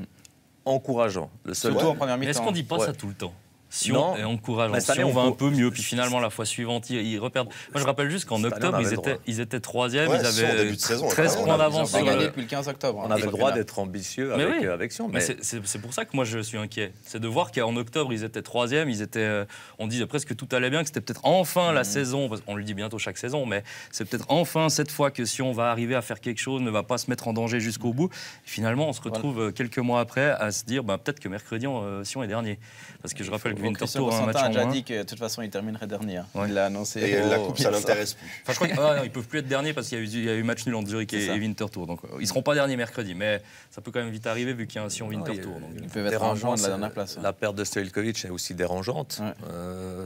C: encourageant.
D: Surtout en première mi-temps.
B: Est-ce qu'on dit pas ça tout le temps? Sion est encourageant. Sion va un peu mieux, puis finalement, la fois suivante, ils reperdent. Moi, je rappelle juste qu'en octobre, ils étaient 3e, ils avaient 13 points d'avance.
D: Ils ont gagné depuis le 15 octobre.
C: On avait le droit d'être ambitieux avec Sion.
B: Mais c'est pour ça que moi, je suis inquiet. C'est de voir qu'en octobre, ils étaient 3e, on disait presque tout allait bien, que c'était peut-être enfin la saison, on le dit bientôt chaque saison, mais c'est peut-être enfin cette fois que Sion va arriver à faire quelque chose, ne va pas se mettre en danger jusqu'au bout. Et finalement, on se retrouve quelques mois après à se dire peut-être que mercredi, Sion est dernier. Parce que je rappelle que Winterthur a un match en moins.
D: a déjà dit que de toute façon il terminerait dernier. Il l'a annoncé.
A: Et la coupe, ça l'intéresse plus.
B: Enfin, je crois qu'ils ne peuvent plus être derniers parce qu'il y a eu match nul entre Zurich et Winterthur. Donc ils ne seront pas derniers mercredi, mais ça peut quand même vite arriver vu qu'il y a un Sion Winterthur.
D: Ils peuvent être dérangeants de la dernière place.
C: La perte de Stojkovic est aussi dérangeante.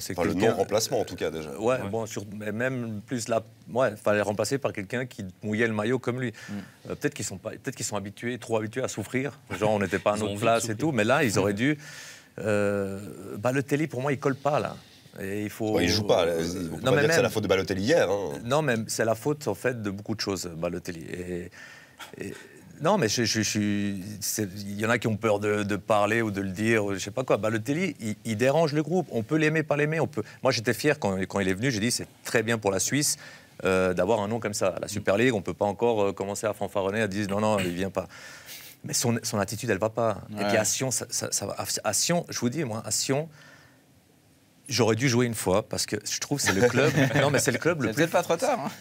A: C'est le non-remplacement en tout cas déjà.
C: Bon, même plus il fallait remplacer par quelqu'un qui mouillait le maillot comme lui. Peut-être qu'ils sont habitués, trop habitués à souffrir. Genre on n'était pas à notre place et tout, mais là ils auraient dû. Balotelli, pour moi, il colle pas là. Et
A: il joue pas. On peut pas dire que c'est la faute de Balotelli hier.
C: Non, mais c'est la faute en fait de beaucoup de choses, Balotelli. Non, mais il y en a qui ont peur de parler ou de le dire, je sais pas quoi. Balotelli, il dérange le groupe. On peut l'aimer, pas l'aimer. Moi, j'étais fier quand il est venu. J'ai dit c'est très bien pour la Suisse d'avoir un nom comme ça. La Super League, on peut pas encore commencer à fanfaronner, à dire non, il vient pas. Mais son attitude, elle va pas. Et puis à Sion, ça va. À Sion, je vous dis, moi, à Sion, j'aurais dû jouer une fois parce que je trouve que c'est le club. Non, mais c'est le club le plus.
D: Peut-être pas trop tard.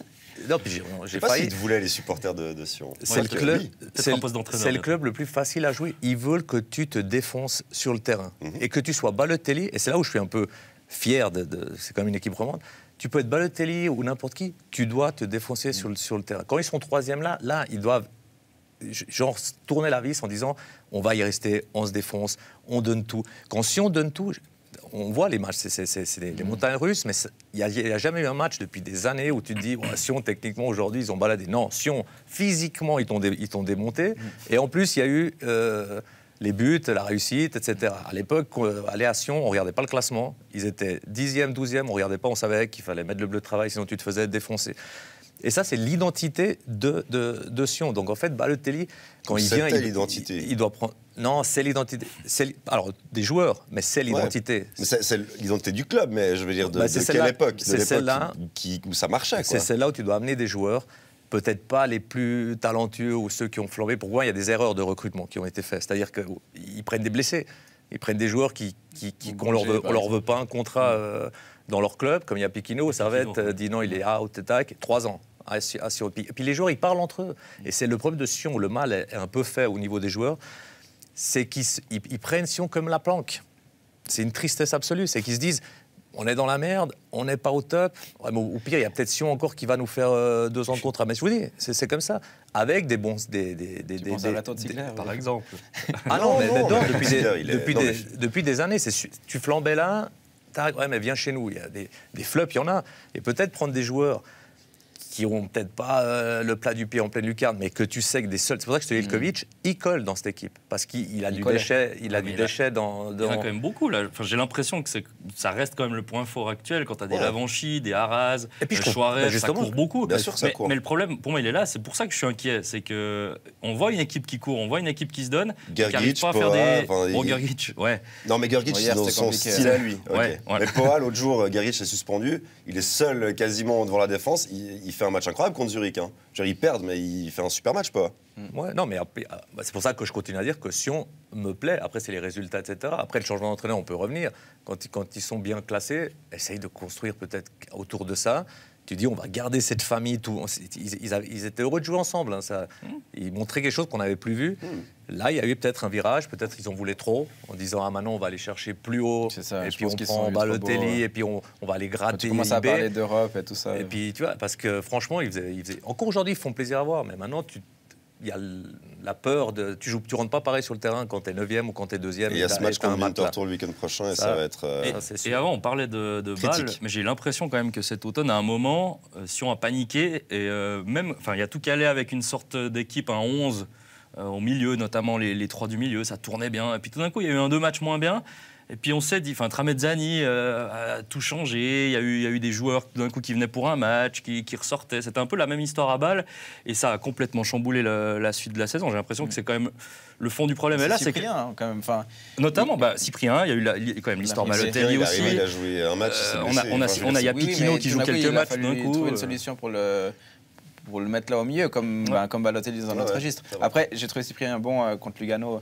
C: Non, puis j'ai failli.
A: Ils voulaient les supporters de Sion.
C: C'est le club le plus facile à jouer. Ils veulent que tu te défonces sur le terrain et que tu sois Balotelli. Et c'est là où je suis un peu fier c'est quand même une équipe romande. Tu peux être Balotelli ou n'importe qui. Tu dois te défoncer sur le terrain. Quand ils sont 3e là, ils doivent. Genre tourner la vis en disant on va y rester, on se défonce, on donne tout. Quand si on donne tout, on voit les matchs, c'est les montagnes russes, mais il n'y a jamais eu un match depuis des années où tu te dis Sion, techniquement, aujourd'hui, ils ont baladé. Non, Sion, physiquement, ils t'ont démonté. Et en plus, il y a eu les buts, la réussite, etc. À l'époque, aller à Sion, on ne regardait pas le classement. Ils étaient 10e, 12e, on ne regardait pas, on savait qu'il fallait mettre le bleu de travail, sinon tu te faisais défoncer. Et ça, c'est l'identité de Sion. Donc, en fait, Balotelli, quand il vient...
A: l'identité.
C: Il doit prendre... Non, c'est l'identité. Alors, des joueurs, mais c'est l'identité.
A: Mais c'est l'identité du club, mais je veux dire, de quelle époque?
C: C'est celle-là
A: où ça marchait,
C: c'est celle-là où tu dois amener des joueurs, peut-être pas les plus talentueux ou ceux qui ont flambé. Pour moi, il y a des erreurs de recrutement qui ont été faites. C'est-à-dire qu'ils prennent des blessés. Ils prennent des joueurs qu'on leur veut pas un contrat dans leur club, comme il y a Piquino, Servette dit non, il est out, attack, 3 ans. Et puis les joueurs, ils parlent entre eux. Et c'est le problème de Sion, où le mal est un peu fait au niveau des joueurs, c'est qu'ils prennent Sion comme la planque. C'est une tristesse absolue. C'est qu'ils se disent, on est dans la merde, on n'est pas au top. Ouais, au pire, il y a peut-être Sion encore qui va nous faire 2 ans de contrat. Mais je vous dis, c'est comme ça. Avec des bons...
B: par exemple.
C: Ah non, mais depuis des années, tu flambais là, ouais, mais viens chez nous. Il y a des flops, il y en a. Et peut-être prendre des joueurs qui n'ont peut-être pas le plat du pied en pleine lucarne, mais que tu sais que des seuls... C'est pour ça que je te dis, Ilkovic, il colle dans cette équipe, parce qu'il a du déchet, il a du déchet dans...
B: Il y en a quand même beaucoup, là. Enfin, j'ai l'impression que ça reste quand même le point fort actuel, quand tu as des Lavanchi, des Haras, Chouarez, ça court beaucoup.
A: Bien sûr que ça court.
B: Mais le problème, pour moi, il est là, c'est pour ça que je suis inquiet, c'est qu'on voit une équipe qui court, on voit une équipe qui se donne, qui n'arrive pas à faire des... Bon, Gergic, ouais.
A: Non, mais Gergic, c'est dans son style à lui. Mais Poa, l'autre jour, Gergic est suspendu, il est seul quasiment devant la défense, il fait un match incroyable contre Zurich. Hein. Ils perdent, mais il fait un super match, Poa.
C: Ouais, non, mais c'est pour ça que je continue à dire que Sion me plaît. Après, c'est les résultats, etc. Après, le changement d'entraîneur, on peut revenir. Quand ils sont bien classés, essaye de construire peut-être autour de ça. Tu dis, on va garder cette famille. Ils étaient heureux de jouer ensemble. Hein, ça. Ils montraient quelque chose qu'on n'avait plus vu. Là, il y a eu peut-être un virage. Peut-être ils en voulaient trop, en disant, ah, maintenant, on va aller chercher plus haut.
D: Ça,
C: et puis, on prend Balotelli. Et puis, on va aller gratter.
D: Tu commences à parler d'Europe et tout ça.
C: Et puis, tu vois, parce que franchement, ils faisaient... Encore aujourd'hui, ils font plaisir à voir. Mais maintenant, il y a la peur de... Tu rentres pas pareil sur le terrain quand t'es 9e ou quand t'es 2e.
A: Et il y a ce match contre Winterthur le week-end prochain et ça va être...
B: Et avant, on parlait de Bâle, mais j'ai l'impression quand même que cet automne, à un moment, Sion a paniqué. Et même, enfin, il y a tout calé avec une sorte d'équipe, un 11 au milieu, notamment les 3 du milieu, ça tournait bien. Et puis tout d'un coup, il y a eu 1-2 matchs moins bien. Et puis on s'est dit, enfin, Tramezzani a tout changé. Il y a eu des joueurs d'un coup qui venaient pour un match, qui ressortaient. C'était un peu la même histoire à Bâle, et ça a complètement chamboulé la suite de la saison. J'ai l'impression que c'est quand même le fond du problème.
D: C'est
B: là,
D: Cyprien, hein, quand même. Enfin,
B: notamment, Cyprien. Il y a eu quand même l'histoire Balotelli aussi.
A: Il a joué un match.
B: On a Yapikino qui joue quelques matchs d'un coup.
D: Trouver une solution pour le mettre là au milieu, comme Balotelli dans notre registre. Après, j'ai trouvé Cyprien bon contre Lugano.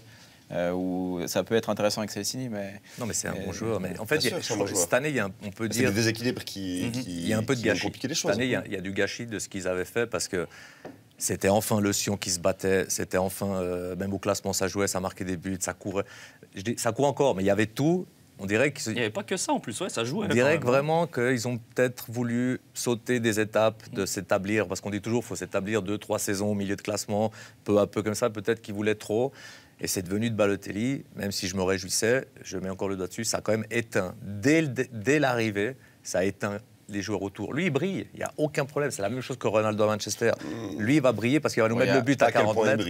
D: Où ça peut être intéressant avec Celestini, mais...
C: Non, mais c'est un bon joueur. Mais en fait, cette année, on peut dire...
A: C'est des déséquilibres qui
C: il y a un peu de gâchis.
A: Les choses.
C: Cette année, il y a du gâchis de ce qu'ils avaient fait, parce que c'était enfin le Sion qui se battait, c'était enfin... même au classement, ça jouait, ça marquait des buts, ça courait. Ça court encore, mais il y avait tout. On dirait qu'il
B: n'y avait pas que ça en plus, ça jouait.
C: On dirait vraiment qu'ils ont peut-être voulu sauter des étapes, de s'établir, parce qu'on dit toujours qu'il faut s'établir 2-3 saisons au milieu de classement, peu à peu comme ça, peut-être qu'ils voulaient trop. Et c'est devenu de Balotelli, même si je me réjouissais, je mets encore le doigt dessus, ça a quand même éteint. Dès l'arrivée, ça a éteint les joueurs autour. Lui, il brille, il n'y a aucun problème. C'est la même chose que Ronaldo à Manchester. Lui, il va briller parce qu'il va nous mettre le but à 40 mètres.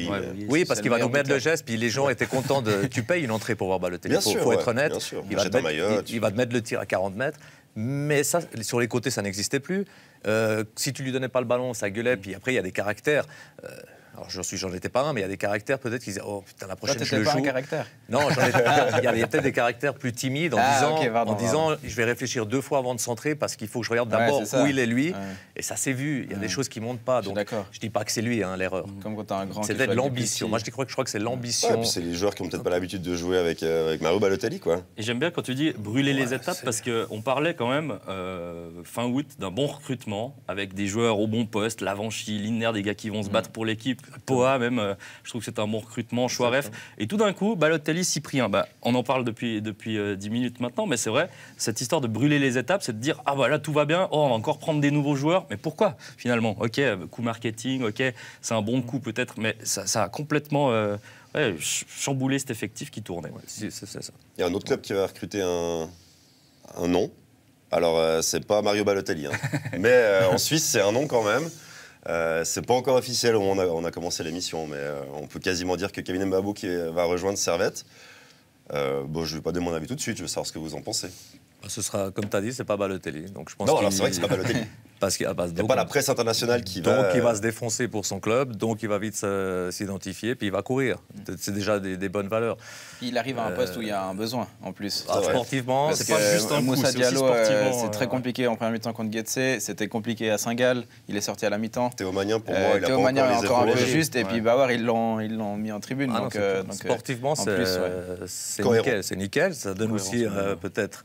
C: Oui, parce qu'il va nous mettre le geste, puis les gens étaient contents de... Tu payes une entrée pour voir Balotelli, il faut être honnête. Il va te mettre le tir à 40 mètres. Mais ça, sur les côtés, ça n'existait plus. Si tu lui donnais pas le ballon, ça gueulait. Puis après, il y a des caractères... Alors, j'en étais pas un, mais il y a des caractères peut-être qui disaient, oh putain, la prochaine je le joue.
D: Pas un caractère.
C: Non, il y avait peut-être des caractères plus timides en disant je vais réfléchir 2 fois avant de centrer parce qu'il faut que je regarde d'abord où il est lui. Et ça s'est vu. Il y a des choses qui montent pas. Donc je dis pas que c'est lui l'erreur.
D: Comme quand t'as un grand.
C: C'est peut-être l'ambition. Moi, je crois que c'est l'ambition.
A: C'est les joueurs qui ont peut-être pas l'habitude de jouer avec Mario Balotelli, quoi.
B: Et j'aime bien quand tu dis brûler les étapes parce qu'on parlait quand même fin août d'un bon recrutement avec des joueurs au bon poste, Lavanchi, Lindner, des gars qui vont se battre pour l'équipe, Poa même. Je trouve que c'est un bon recrutement, Chouaref. Et tout d'un coup, Balotelli, Cyprien. On en parle depuis 10 minutes maintenant, mais c'est vrai, cette histoire de brûler les étapes, c'est de dire ah bah là tout va bien, on va encore prendre des nouveaux joueurs. Mais pourquoi finalement? Ok, coup marketing, ok, c'est un bon coup peut-être, mais ça a complètement chamboulé cet effectif qui tournait.
C: C'est ça.
A: Il y a un autre club qui va recruter un nom. Alors c'est pas Mario Balotelli, hein. Mais en Suisse c'est un nom quand même. C'est pas encore officiel où on a commencé l'émission, mais on peut quasiment dire que Kevin Mbabo va rejoindre Servette. Bon, je vais pas donner mon avis tout de suite, je veux savoir ce que vous en pensez.
C: Ce sera, comme tu as dit, c'est pas Balotelli. Donc je pense
A: non, alors c'est vrai que c'est pas Balotelli.
C: Parce qu'il
A: n'y a pas la presse internationale qui va...
C: Donc il va se défoncer pour son club, donc il va vite s'identifier, puis il va courir. C'est déjà des bonnes valeurs.
D: Il arrive à un poste où il y a un besoin, en plus.
C: Sportivement,
D: c'est pas juste un Moussa Diallo, c'est très compliqué en première mi-temps contre Getse, c'était compliqué à Saint-Gall, il est sorti à la mi-temps.
A: Théo Magnin, pour moi, il a
D: Théo Magnin est encore un peu juste, et
A: ouais.
D: puis Bauer, ils l'ont mis en tribune.
C: Donc, sportivement, c'est nickel. Ça donne aussi peut-être...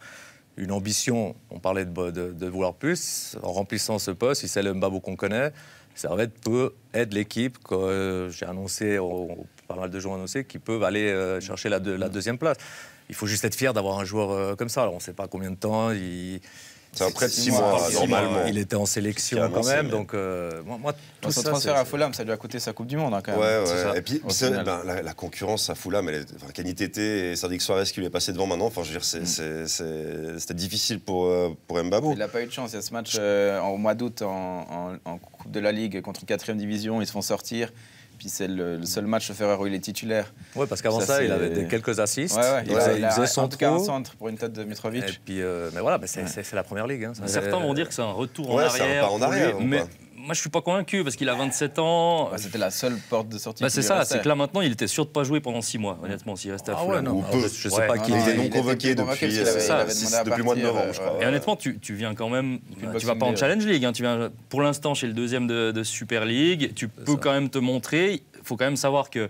C: une ambition, on parlait de vouloir plus, en remplissant ce poste, si c'est le Mbabo qu'on connaît, Servette peut être l'équipe que j'ai annoncé, pas mal de gens annoncés, qui peuvent aller chercher la deuxième place. Il faut juste être fier d'avoir un joueur comme ça. Alors, on ne sait pas combien de temps,
A: C'est un prêt de 6 mois, normalement.
C: Il était en sélection quand même, donc moi
D: tout son transfert à Fulham, ça lui a coûté sa Coupe du Monde quand même.
A: Ouais. Et puis la concurrence à Fulham, Kenny Tété et Sadiq Suarez qui lui est passé devant maintenant, enfin je veux dire, c'était difficile pour Mbabo.
D: Il n'a pas eu de chance, il y a ce match au mois d'août en Coupe de la Ligue contre une 4e division, ils se font sortir. Puis c'est le seul match Ferrer où il est titulaire.
C: Oui, parce qu'avant ça, il avait quelques assists.
D: Il faisait son trou. Un centre pour une tête de Mitrovic.
C: Et puis, mais voilà, c'est la première ligue. Hein.
B: Certains vont dire que c'est un retour en arrière.
A: C'est un pas en arrière.
B: Mais moi, je suis pas convaincu parce qu'il a 27 ans.
D: C'était la seule porte de sortie.
B: C'est ça, c'est que là maintenant, il était sûr de pas jouer pendant 6 mois, honnêtement, s'il restait à Fulham.
C: Je sais pas qui
A: il était non convoqué depuis le mois de novembre, je crois.
B: Et honnêtement, tu viens quand même. Tu vas pas en Challenge League, tu viens pour l'instant chez le 2e de Super League. Tu peux quand même te montrer. Il faut quand même savoir que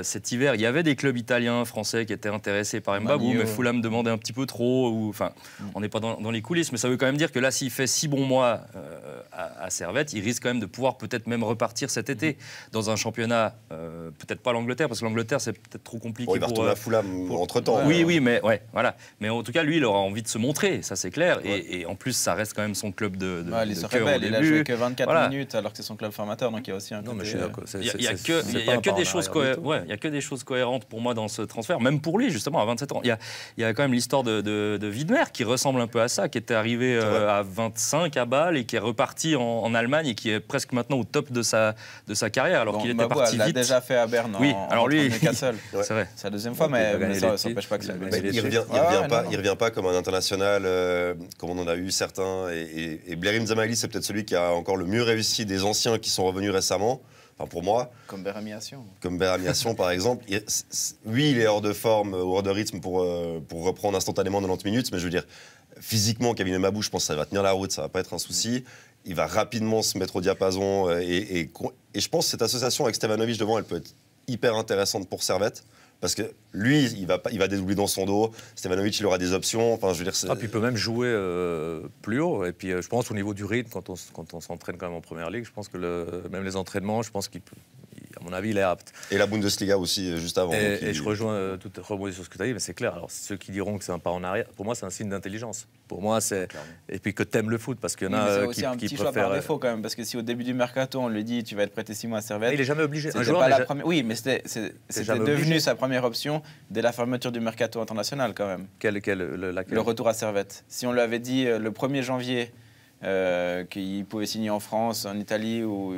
B: cet hiver, il y avait des clubs italiens, français qui étaient intéressés par Mbabou, mais Fulham demandait un petit peu trop. Enfin, on n'est pas dans les coulisses, mais ça veut quand même dire que là, s'il fait 6 bons mois à Servette, il risque quand même de pouvoir peut-être même repartir cet été dans un championnat, peut-être pas l'Angleterre, parce que l'Angleterre, c'est peut-être trop compliqué.
A: Il va retourner à Fulham entre-temps.
B: Oui, mais voilà. Mais en tout cas, lui, il aura envie de se montrer, ça c'est clair. Et en plus, ça reste quand même son club de cœur au début.
D: Il a joué que 24 minutes, alors que c'est son club formateur, donc il y a aussi un côté...
C: Non, mais je suis d'accord.
B: Il y a que des choses cohérentes pour moi dans ce transfert, même pour lui justement à 27 ans. Il y a quand même l'histoire de Widmer qui ressemble un peu à ça, qui était arrivé à 25 à Bâle et qui est reparti en Allemagne et qui est presque maintenant au top de sa carrière alors qu'il était parti vite.
D: Il l'a déjà fait à Berne.
B: Oui, alors lui,
D: Newcastle.
B: c'est vrai.
D: C'est la deuxième fois, mais ça n'empêche pas que ça.
A: Il revient pas comme un international comme on en a eu certains. Et Blerim Zamali, c'est peut-être celui qui a encore le mieux réussi des anciens qui sont revenus récemment. Enfin, pour moi.
D: Comme Beramiation.
A: Comme Beramiation, par exemple. Oui, il est hors de forme, hors de rythme pour reprendre instantanément 90 minutes, mais je veux dire, physiquement, Kevin Mbabou, je pense que ça va tenir la route, ça va pas être un souci. Il va rapidement se mettre au diapason. Et je pense que cette association avec Stevanovic devant, elle peut être hyper intéressante pour Servette. Parce que lui, il va dédoubler dans son dos. Stevanovic, il aura des options. Enfin, je veux dire,
C: puis il peut même jouer plus haut. Et puis, je pense au niveau du rythme, quand on s'entraîne quand même en première ligue, je pense que même les entraînements, je pense qu'il peut. À mon avis, il est apte.
A: Et la Bundesliga aussi, juste avant.
C: Et je rejoins tout rebondir sur ce que tu as dit, mais c'est clair. Alors, ceux qui diront que c'est un pas en arrière, pour moi, c'est un signe d'intelligence. Pour moi, c'est. Et puis que t'aimes le foot, parce qu'il y en a
D: c'est aussi un petit choix par défaut, quand même. Parce que si au début du mercato, on lui dit tu vas être prêté 6 mois à Servette.
C: Il n'est jamais obligé.
D: Un joueur Oui, mais c'était devenu sa première option dès la fermeture du mercato international, quand même.
C: Le
D: retour à Servette. Si on lui avait dit le 1er janvier qu'il pouvait signer en France, en Italie, ou.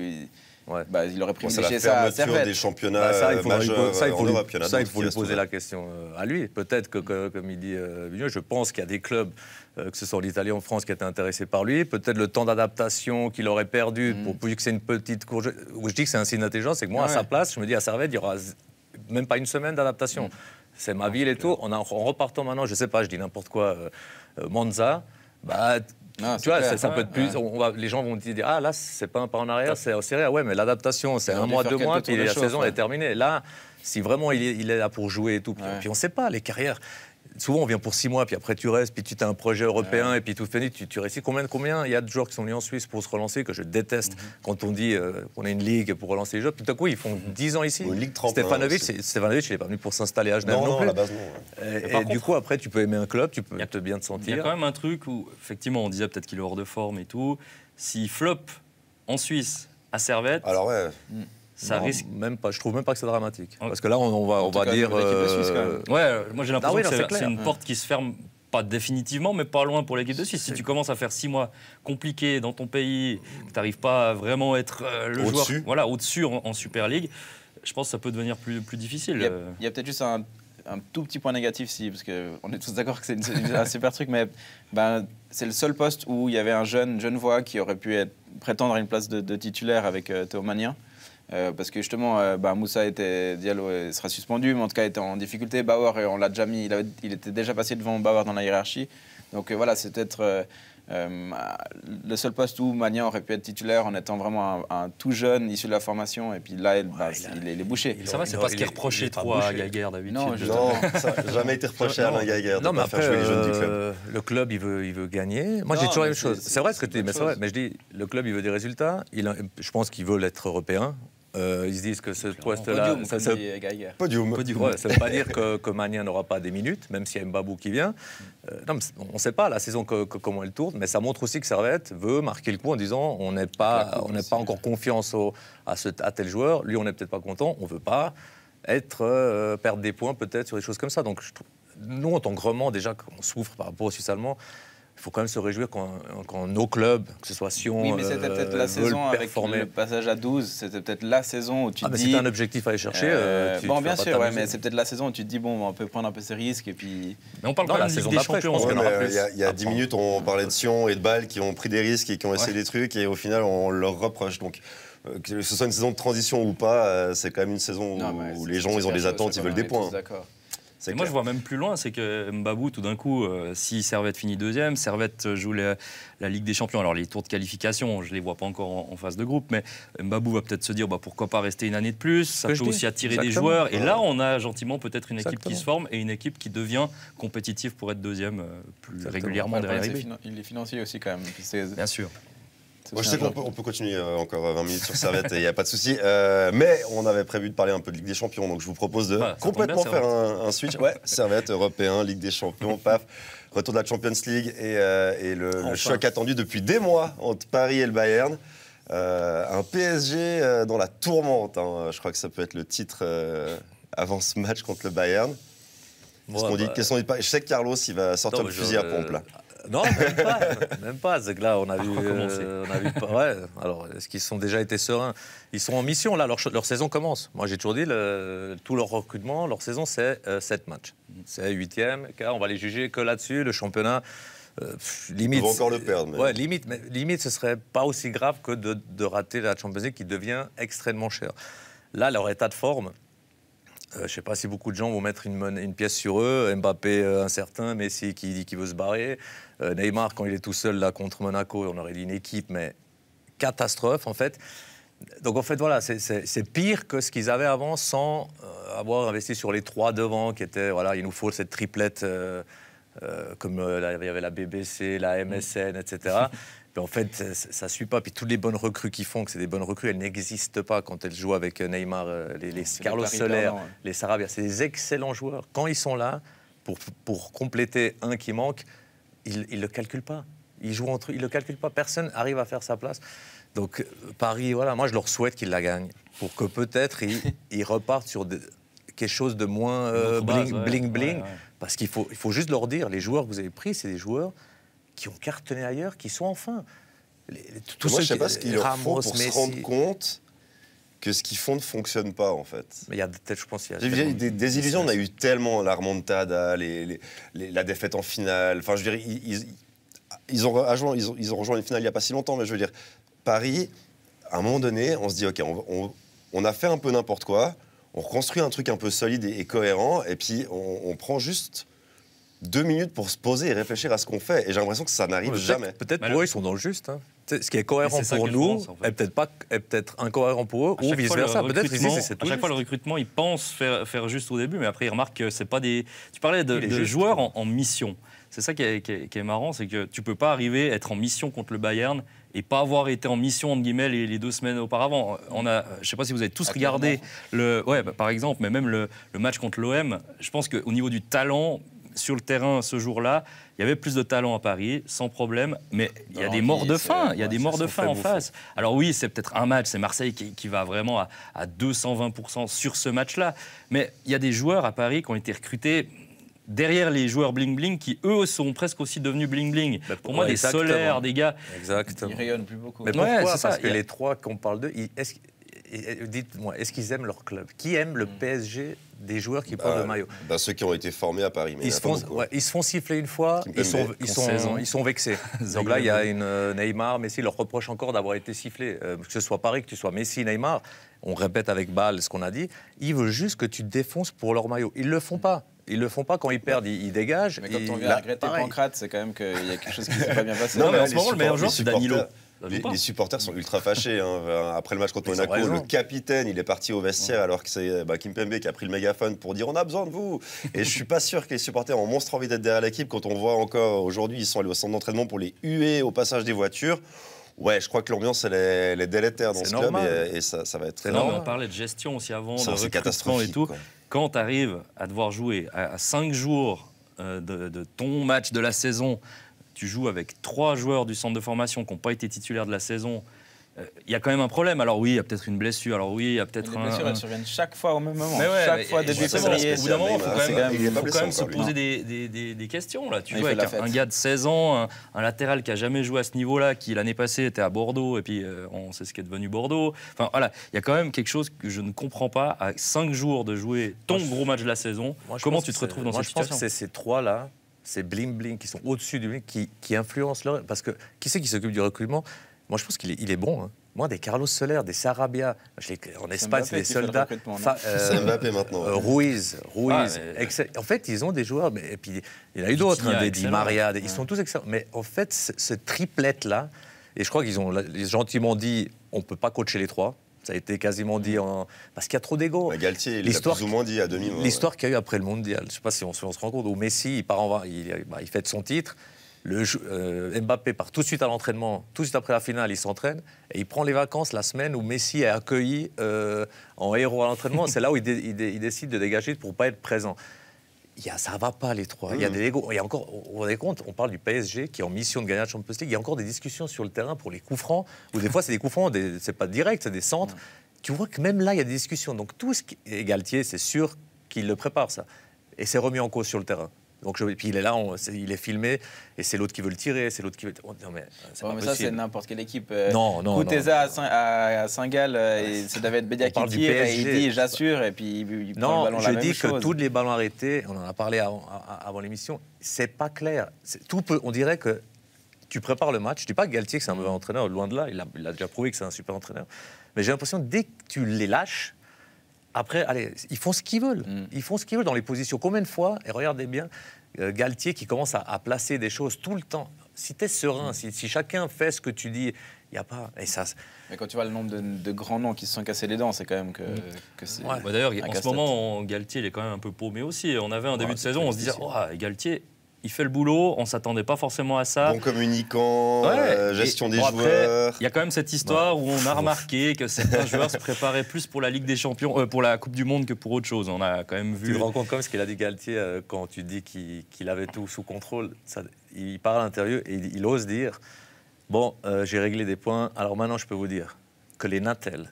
D: Il aurait privilégié ça à Servette.
A: Des championnats majeurs en Europe.
C: Il faut lui poser la question à lui. Peut-être que, comme il dit Vigneux, je pense qu'il y a des clubs, que ce soit en Italie ou en France, qui étaient intéressés par lui. Peut-être le temps d'adaptation qu'il aurait perdu, pour que c'est une petite courge. Où je dis que c'est un signe d'intelligence, c'est que moi, à sa place, je me dis à Servette, il n'y aura même pas une semaine d'adaptation. C'est ma ville et tout. En repartant maintenant, je ne sais pas, je dis n'importe quoi, Monza, tu vois, ça peut être plus. Les gens vont dire là, c'est pas un pas en arrière, c'est serré. Ouais, mais l'adaptation, c'est 1 mois, 2 mois, puis la saison est terminée. Là, si vraiment il est là pour jouer et tout, puis on sait pas, les carrières. Souvent, on vient pour 6 mois, puis après tu restes, puis tu as un projet européen, et puis tout fini, tu réussis. Combien il y a de joueurs qui sont venus en Suisse pour se relancer, que je déteste quand on dit qu'on a une ligue pour relancer les joueurs. Puis tout à coup, ils font 10 ans ici.
A: Une ligue tremplin.
C: Stevanovic, il n'est pas venu pour s'installer à Genève non plus.
A: À la base, non.
C: Et du coup, après, tu peux aimer un club, tu peux bien te sentir.
B: Il y a quand même un truc où, effectivement, on disait peut-être qu'il est hors de forme et tout. S'il flop en Suisse, à Servette.
A: Alors, ouais.
C: Ça risque même pas. Je trouve même pas que c'est dramatique. Parce que là, on va dire.
B: Moi j'ai l'impression que c'est une porte qui se ferme pas définitivement, mais pas loin pour l'équipe de Suisse. Si tu commences à faire 6 mois compliqués dans ton pays, que tu n'arrives pas à vraiment être le joueur au-dessus en Super League, je pense que ça peut devenir plus difficile.
D: Il y a peut-être juste un tout petit point négatif, parce qu'on est tous d'accord que c'est un super truc, mais c'est le seul poste où il y avait un jeune voix qui aurait pu prétendre à une place de titulaire avec Théo Magnin. Parce que justement, Moussa Diallo sera suspendu, mais en tout cas était en difficulté. Bauer, on l'a déjà mis, il était déjà passé devant Bauer dans la hiérarchie. Donc voilà, c'est peut-être le seul poste où Magnin aurait pu être titulaire en étant vraiment un tout jeune issu de la formation. Et puis là, il est bouché.
B: Ça va, c'est pas ce qui est reproché trop à Gaguerre d'habitude.
A: Non, ça n'a jamais été reproché à Alain Gaguerre de pas faire jouer les jeunes du club.
C: Le club, il veut gagner. Moi, j'ai toujours la même chose. C'est vrai ce que tu dis, mais c'est vrai. Mais je dis, le club, il veut des résultats. Je pense qu'ils veulent être européens. Ils se disent que ce
D: poste-là...
A: Podium.
C: Ouais, ça ne veut pas dire que Magnien n'aura pas des minutes, même s'il y a Mbabou qui vient. Non, on ne sait pas la saison comment elle tourne, mais ça montre aussi que Servette veut marquer le coup en disant on n'est pas encore confiance à tel joueur. Lui, on n'est peut-être pas content, on ne veut pas perdre des points peut-être sur des choses comme ça. Donc nous, en tant que Romans, déjà, on souffre par rapport aux Suisses allemands. Il faut quand même se réjouir quand nos clubs, que ce soit Sion,
D: oui, mais c'était peut-être la saison avec le passage à 12, c'était peut-être la saison où tu te dis...
C: c'est un objectif à aller chercher.
D: Bien sûr, mais c'est peut-être la saison où tu te dis, bon, on peut prendre un peu ses risques et puis...
B: Mais on parle pas de la saison des champions.
A: Il y a 10 minutes, on parlait de Sion et de Bâle qui ont pris des risques et qui ont essayé des trucs et au final, on leur reproche. Donc, que ce soit une saison de transition ou pas, c'est quand même une saison où les gens, ils ont des attentes, ils veulent des points.
D: D'accord.
B: Et moi, je vois même plus loin, c'est que Mbabou, tout d'un coup, si Servette finit deuxième, Servette joue la Ligue des Champions. Alors, les tours de qualification, je ne les vois pas encore en phase de groupe, mais Mbabou va peut-être se dire pourquoi pas rester une année de plus. Ça peut aussi attirer des joueurs. Et là, on a gentiment peut-être une équipe qui se forme et une équipe qui devient compétitive pour être deuxième plus régulièrement derrière IB.
D: Il est financier aussi, quand même.
B: Bien sûr.
A: Moi, je sais qu'on peut continuer encore 20 minutes sur Servette et il n'y a pas de souci. Mais on avait prévu de parler un peu de Ligue des Champions, donc je vous propose de complètement faire un switch. Ouais, Servette, européen, Ligue des Champions, paf. Retour de la Champions League et le choc attendu depuis des mois entre Paris et le Bayern. Un PSG dans la tourmente, hein. Je crois que ça peut être le titre avant ce match contre le Bayern. Qu'est-ce qu'on dit, je sais que Carlos, il va sortir le fusil à pompe là.
C: Non, même pas. C'est que là, on a vu alors, est-ce qu'ils ont déjà été sereins? Ils sont en mission, là, leur saison commence. Moi, j'ai toujours dit, tout leur recrutement, leur saison, c'est 7 matchs. C'est 8e, on va les juger que là-dessus. Le championnat, limite...
A: Ils vont encore le perdre. Mais...
C: Ouais, limite, ce serait pas aussi grave que de rater la Champions League qui devient extrêmement chère. Là, leur état de forme... je ne sais pas si beaucoup de gens vont mettre une pièce sur eux. Mbappé incertain, Messi qui dit qu'il veut se barrer. Neymar, quand il est tout seul là contre Monaco, on aurait dit une équipe, mais catastrophe en fait. Donc en fait, voilà, c'est pire que ce qu'ils avaient avant sans avoir investi sur les 3 devant qui étaient, voilà, il nous faut cette triplette comme il y avait la BBC, la MSN, etc. Puis en fait, ça ne suit pas. Puis toutes les bonnes recrues qu'ils font, que c'est des bonnes recrues, elles n'existent pas quand elles jouent avec Neymar, les Carlos Soler, les Sarabia. C'est des excellents joueurs. Quand ils sont là, pour compléter un qui manque, ils ne le calculent pas. Ils jouent entre eux, ils ne le calculent pas. Personne n'arrive à faire sa place. Donc Paris, voilà, moi je leur souhaite qu'ils la gagnent. Pour que peut-être ils repartent sur quelque chose de moins bling-bling. Ouais. Parce qu'il faut juste leur dire, les joueurs que vous avez pris, c'est des joueurs qui ont cartonné ailleurs, qui sont enfin.
A: Moi, je ne sais pas ce qu'il leur faut pour se rendre compte que ce qu'ils font ne fonctionne pas, en fait.
C: Mais il y a peut-être, je pense,
A: des illusions. On a eu tellement la remontada, la défaite en finale. Enfin, je veux dire, ils ont rejoint une finale il n'y a pas si longtemps, mais je veux dire, Paris, à un moment donné, on se dit, OK, on a fait un peu n'importe quoi, on reconstruit un truc un peu solide et cohérent, et puis on prend juste 2 minutes pour se poser et réfléchir à ce qu'on fait. Et j'ai l'impression que ça n'arrive jamais.
C: Peut-être pour eux, ils sont dans le juste. Hein. Ce qui est cohérent pour nous est peut-être incohérent pour eux, ou vice-versa. Peut-être
B: à chaque fois, le recrutement, ils pensent faire juste au début, mais après, ils remarquent que c'est pas des... Tu parlais de joueurs en mission. C'est ça qui est marrant, c'est que tu peux pas arriver à être en mission contre le Bayern et pas avoir été en mission, entre guillemets, les 2 semaines auparavant. Je sais pas si vous avez tous regardé, par exemple, mais même le match contre l'OM, je pense qu'au niveau du talent... Sur le terrain, ce jour-là, il y avait plus de talent à Paris, sans problème, mais il y a des morts de faim. Il y a des morts de faim en face. Alors oui, c'est peut-être un match, c'est Marseille qui va vraiment à 220% sur ce match-là. Mais il y a des joueurs à Paris qui ont été recrutés derrière les joueurs bling-bling, qui eux sont presque aussi devenus bling-bling. Pour moi, des Solaires, des gars...
C: Exactement.
D: Ils rayonnent plus beaucoup.
C: Mais pourquoi? Parce que les 3 qu'on parle d'eux... Dites-moi, est-ce qu'ils aiment leur club? Qui aime le PSG des joueurs qui portent le maillot?
A: Ceux qui ont été formés à Paris. Mais
C: ils se font siffler une fois, ils sont vexés. Donc là, il y a une Neymar, Messi leur reproche encore d'avoir été sifflé. Que ce soit Paris, que tu sois Messi, Neymar, on répète avec Bâle ce qu'on a dit, ils veulent juste que tu te défonces pour leur maillot. Ils ne le font pas. Ils le font pas quand ils perdent, ils dégagent.
D: Mais quand on vient regretter Pancrate, c'est quand même qu'il y a quelque chose qui ne s'est pas bien passé.
B: Non, mais en ce moment, le meilleur joueur, c'est Danilo.
A: Les supporters sont ultra fâchés. Après le match contre Monaco, le capitaine, il est parti au vestiaire alors que c'est Kimpembe qui a pris le mégaphone pour dire on a besoin de vous. Et je suis pas sûr que les supporters ont monstre envie d'être derrière l'équipe quand on voit encore aujourd'hui, ils sont allés au centre d'entraînement pour les huer au passage des voitures. Ouais, je crois que l'ambiance, elle est délétère dans ce club et ça va être...
B: On parlait de gestion aussi avant, de recrutement et tout. Quoi. Quand tu arrives à devoir jouer à 5 jours de ton match de la saison, tu joues avec 3 joueurs du centre de formation qui n'ont pas été titulaires de la saison, il y a quand même un problème. Alors oui, il y a peut-être une blessure. Alors oui, il y a peut-être
D: les blessures, elles surviennent chaque fois au même moment.
B: Chaque fois début février. Au bout d'un moment, il faut quand même se poser des questions. Là. Tu joues avec un gars de 16 ans, un latéral qui n'a jamais joué à ce niveau-là, qui l'année passée était à Bordeaux, et puis on sait ce qui est devenu Bordeaux. Enfin voilà, il y a quand même quelque chose que je ne comprends pas. À 5 jours de jouer ton gros match de la saison, comment tu te retrouves dans cette situation ?
C: Je pense que c'est ces 3-là, ces bling-bling qui sont au-dessus du bling, qui influencent leur... Parce que qui c'est qui s'occupe du recrutement ? Moi, je pense qu'il est bon. Hein. Moi, des Carlos Soler, des Sarabia, en Espagne, c'est des soldats.
A: C'est Mbappé maintenant.
C: Ruiz. En fait, ils ont des joueurs. Et puis, il y en a eu d'autres, des Di Maria. Ils sont tous excellents. Mais en fait, ce triplette-là, et je crois qu'ils ont gentiment dit on ne peut pas coacher les 3. Ça a été quasiment dit parce qu'il y a trop d'ego.
A: Galtier, il l'a plus ou moins dit à demi.
C: L'histoire qu'il y a eu après le Mondial, je ne sais pas si on se rend compte, où Messi, il fête son titre. Mbappé part tout de suite à l'entraînement, tout de suite après la finale, il s'entraîne et il prend les vacances la semaine où Messi est accueilli en héros à l'entraînement. C'est là où il décide de dégager pour ne pas être présent. Ça ne va pas, les 3. Il y a des égos. Il y a encore, vous vous rendez compte, on parle du PSG qui est en mission de gagner la Champions League. Il y a encore des discussions sur le terrain pour les coups francs, où des fois, c'est des coups francs, c'est pas direct, c'est des centres. Tu vois que même là, il y a des discussions. Donc, et Galtier, c'est sûr qu'il le prépare, ça. Et c'est remis en cause sur le terrain. Donc puis il est là, il est filmé, et c'est l'autre qui veut le tirer, c'est l'autre qui veut... Non, mais
D: ça, c'est n'importe quelle équipe.
C: Non.
D: Kouteza à Saint-Gall, et c'est David Bedia qui tire, et il dit j'assure, et puis il prend le ballon.
C: Je dis que tous les ballons arrêtés, on en a parlé avant l'émission, c'est pas clair. On dirait que tu prépares le match. Je dis pas que Galtier que c'est un mauvais entraîneur, loin de là, il a déjà prouvé que c'est un super entraîneur. Mais j'ai l'impression que dès que tu les lâches, après, allez, ils font ce qu'ils veulent. Ils font ce qu'ils veulent dans les positions. Combien de fois, et regardez bien, Galtier qui commence à placer des choses tout le temps. Si tu es serein, si chacun fait ce que tu dis, il n'y a pas... Et ça,
D: mais quand tu vois le nombre de grands noms qui se sont cassés les dents, c'est quand même que c'est...
B: D'ailleurs, en ce moment, Galtier, il est quand même un peu paumé aussi. On avait un début de saison, on se disait, Galtier... Il fait le boulot, on ne s'attendait pas forcément à ça.
A: Bon communicant, gestion des joueurs.
B: Il y a quand même cette histoire où on a remarqué que certains joueurs se préparaient plus pour la Ligue des Champions, pour la Coupe du Monde que pour autre chose. On a quand même vu.
C: Tu te rends compte comme ce qu'il a dit Galtier quand tu dis qu'il avait tout sous contrôle. Il parle à l'intérieur et il ose dire bon, j'ai réglé des points. Alors maintenant, je peux vous dire que les Natel,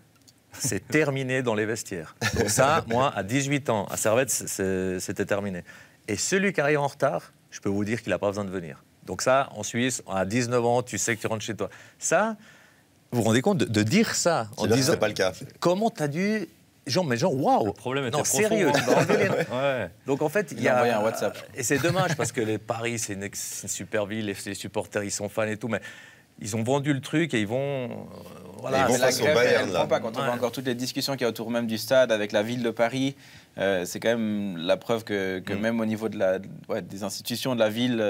C: c'est terminé dans les vestiaires. Donc ça, moi, à 18 ans, à Servette, c'était terminé. Et celui qui arrive en retard, je peux vous dire qu'il n'a pas besoin de venir. Donc ça, en Suisse, à 19 ans, tu sais que tu rentres chez toi. Ça, vous vous rendez compte de dire ça en disant...
A: C'est pas le cas.
C: Comment t'as dû... waouh.
B: Le problème était profond.
C: Sérieux. Donc en fait, il y a
D: envoyé un WhatsApp.
C: Et c'est dommage parce que Paris, c'est une super ville, les supporters, ils sont fans et tout, mais ils ont vendu le truc et ils vont...
A: Ils vont face au Bayern, là.
D: Quand on voit encore toutes les discussions qu'il y a autour même du stade avec la ville de Paris, c'est quand même la preuve que même au niveau des institutions de la ville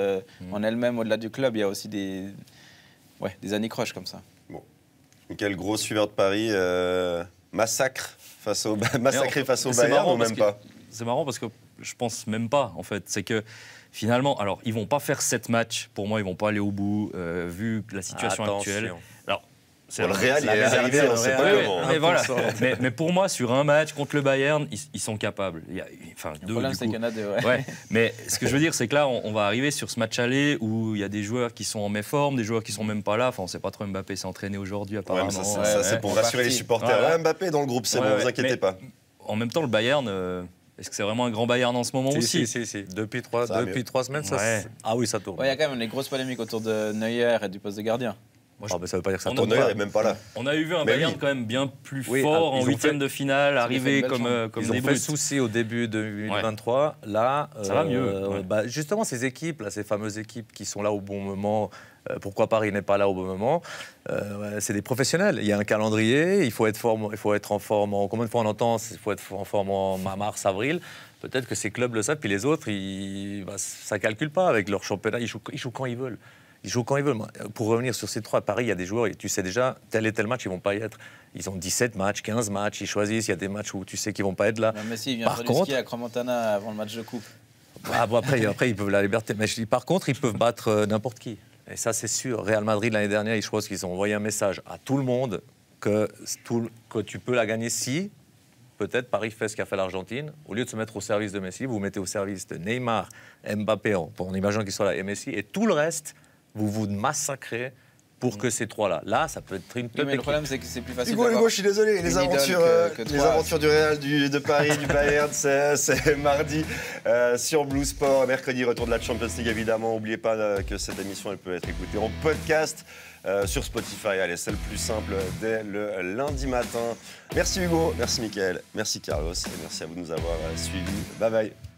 D: en elle-même, au-delà du club, il y a aussi des anicroches comme ça.
A: Bon. Quel gros suiveur de Paris, massacré face au Bayern ou même pas?
B: C'est marrant parce que je pense même pas, en fait. C'est que finalement, alors, ils vont pas faire 7 matchs. Pour moi, ils vont pas aller au bout, vu la situation actuelle. Alors,
A: le Real, il est arrivé, on ne sait pas comment.
B: Mais pour moi, sur un match contre le Bayern, ils sont capables.
D: Le problème, c'est qu'il y en a deux.
B: Mais ce que je veux dire, c'est que là, on va arriver sur ce match aller où il y a des joueurs qui sont en méforme, des joueurs qui sont même pas là. Enfin, on ne sait pas trop. Mbappé s'est entraîné aujourd'hui, apparemment.
A: Ça, c'est pour rassurer les supporters. Mbappé est dans le groupe, c'est bon, vous inquiétez pas.
B: En même temps, le Bayern... Est-ce que c'est vraiment un grand Bayern en ce moment aussi?
C: Si. Depuis 3 semaines, ça... Ah oui, ça tourne.
D: Il y a quand même des grosses polémiques autour de Neuer et du poste de gardien.
C: Mais ça veut pas dire que ça tourne.
A: Neuer n'est même pas là.
B: On a vu un Bayern quand même bien plus fort en huitième de finale, arrivé comme
C: ils ont fait souci au début de 2023. Là,
B: ça va mieux.
C: Justement, ces équipes, ces fameuses équipes qui sont là au bon moment. Pourquoi Paris n'est pas là au bon moment? C'est des professionnels. Il y a un calendrier. Il faut être en forme. Combien de fois on entend? Il faut être en forme en mars, avril. Peut-être que ces clubs le savent. Puis les autres, ça calcule pas avec leur championnat. Ils jouent quand ils veulent. Ils jouent quand ils veulent. Pour revenir sur ces 3, à Paris, il y a des joueurs, et tu sais déjà, tel et tel match, ils ne vont pas y être. Ils ont 17 matchs, 15 matchs, ils choisissent. Il y a des matchs où tu sais qu'ils ne vont pas être là.
D: Messi vient faire du ski à Crans-Montana avant le match de coupe.
C: Après, ils peuvent la liberté. Mais je dis, par contre, ils peuvent battre n'importe qui. Et ça, c'est sûr. Real Madrid, l'année dernière, je pense qu'ils ont envoyé un message à tout le monde que tu peux la gagner si, peut-être, Paris fait ce qu'a fait l'Argentine. Au lieu de se mettre au service de Messi, vous vous mettez au service de Neymar, Mbappé, en imaginant qu'ils soient là, et Messi. Et tout le reste, vous vous massacrez pour que ces trois-là. Là, ça peut être une top
D: mais le problème, c'est que c'est plus facile.
A: Hugo, je suis désolé. Les aventures du Real de Paris, du Bayern, c'est mardi sur Blue Sport. Mercredi, retour de la Champions League, évidemment. N'oubliez pas que cette émission, elle peut être écoutée en podcast sur Spotify. Allez, c'est le plus simple dès le lundi matin. Merci Hugo, merci Mickaël, merci Carlos et merci à vous de nous avoir suivis. Bye bye.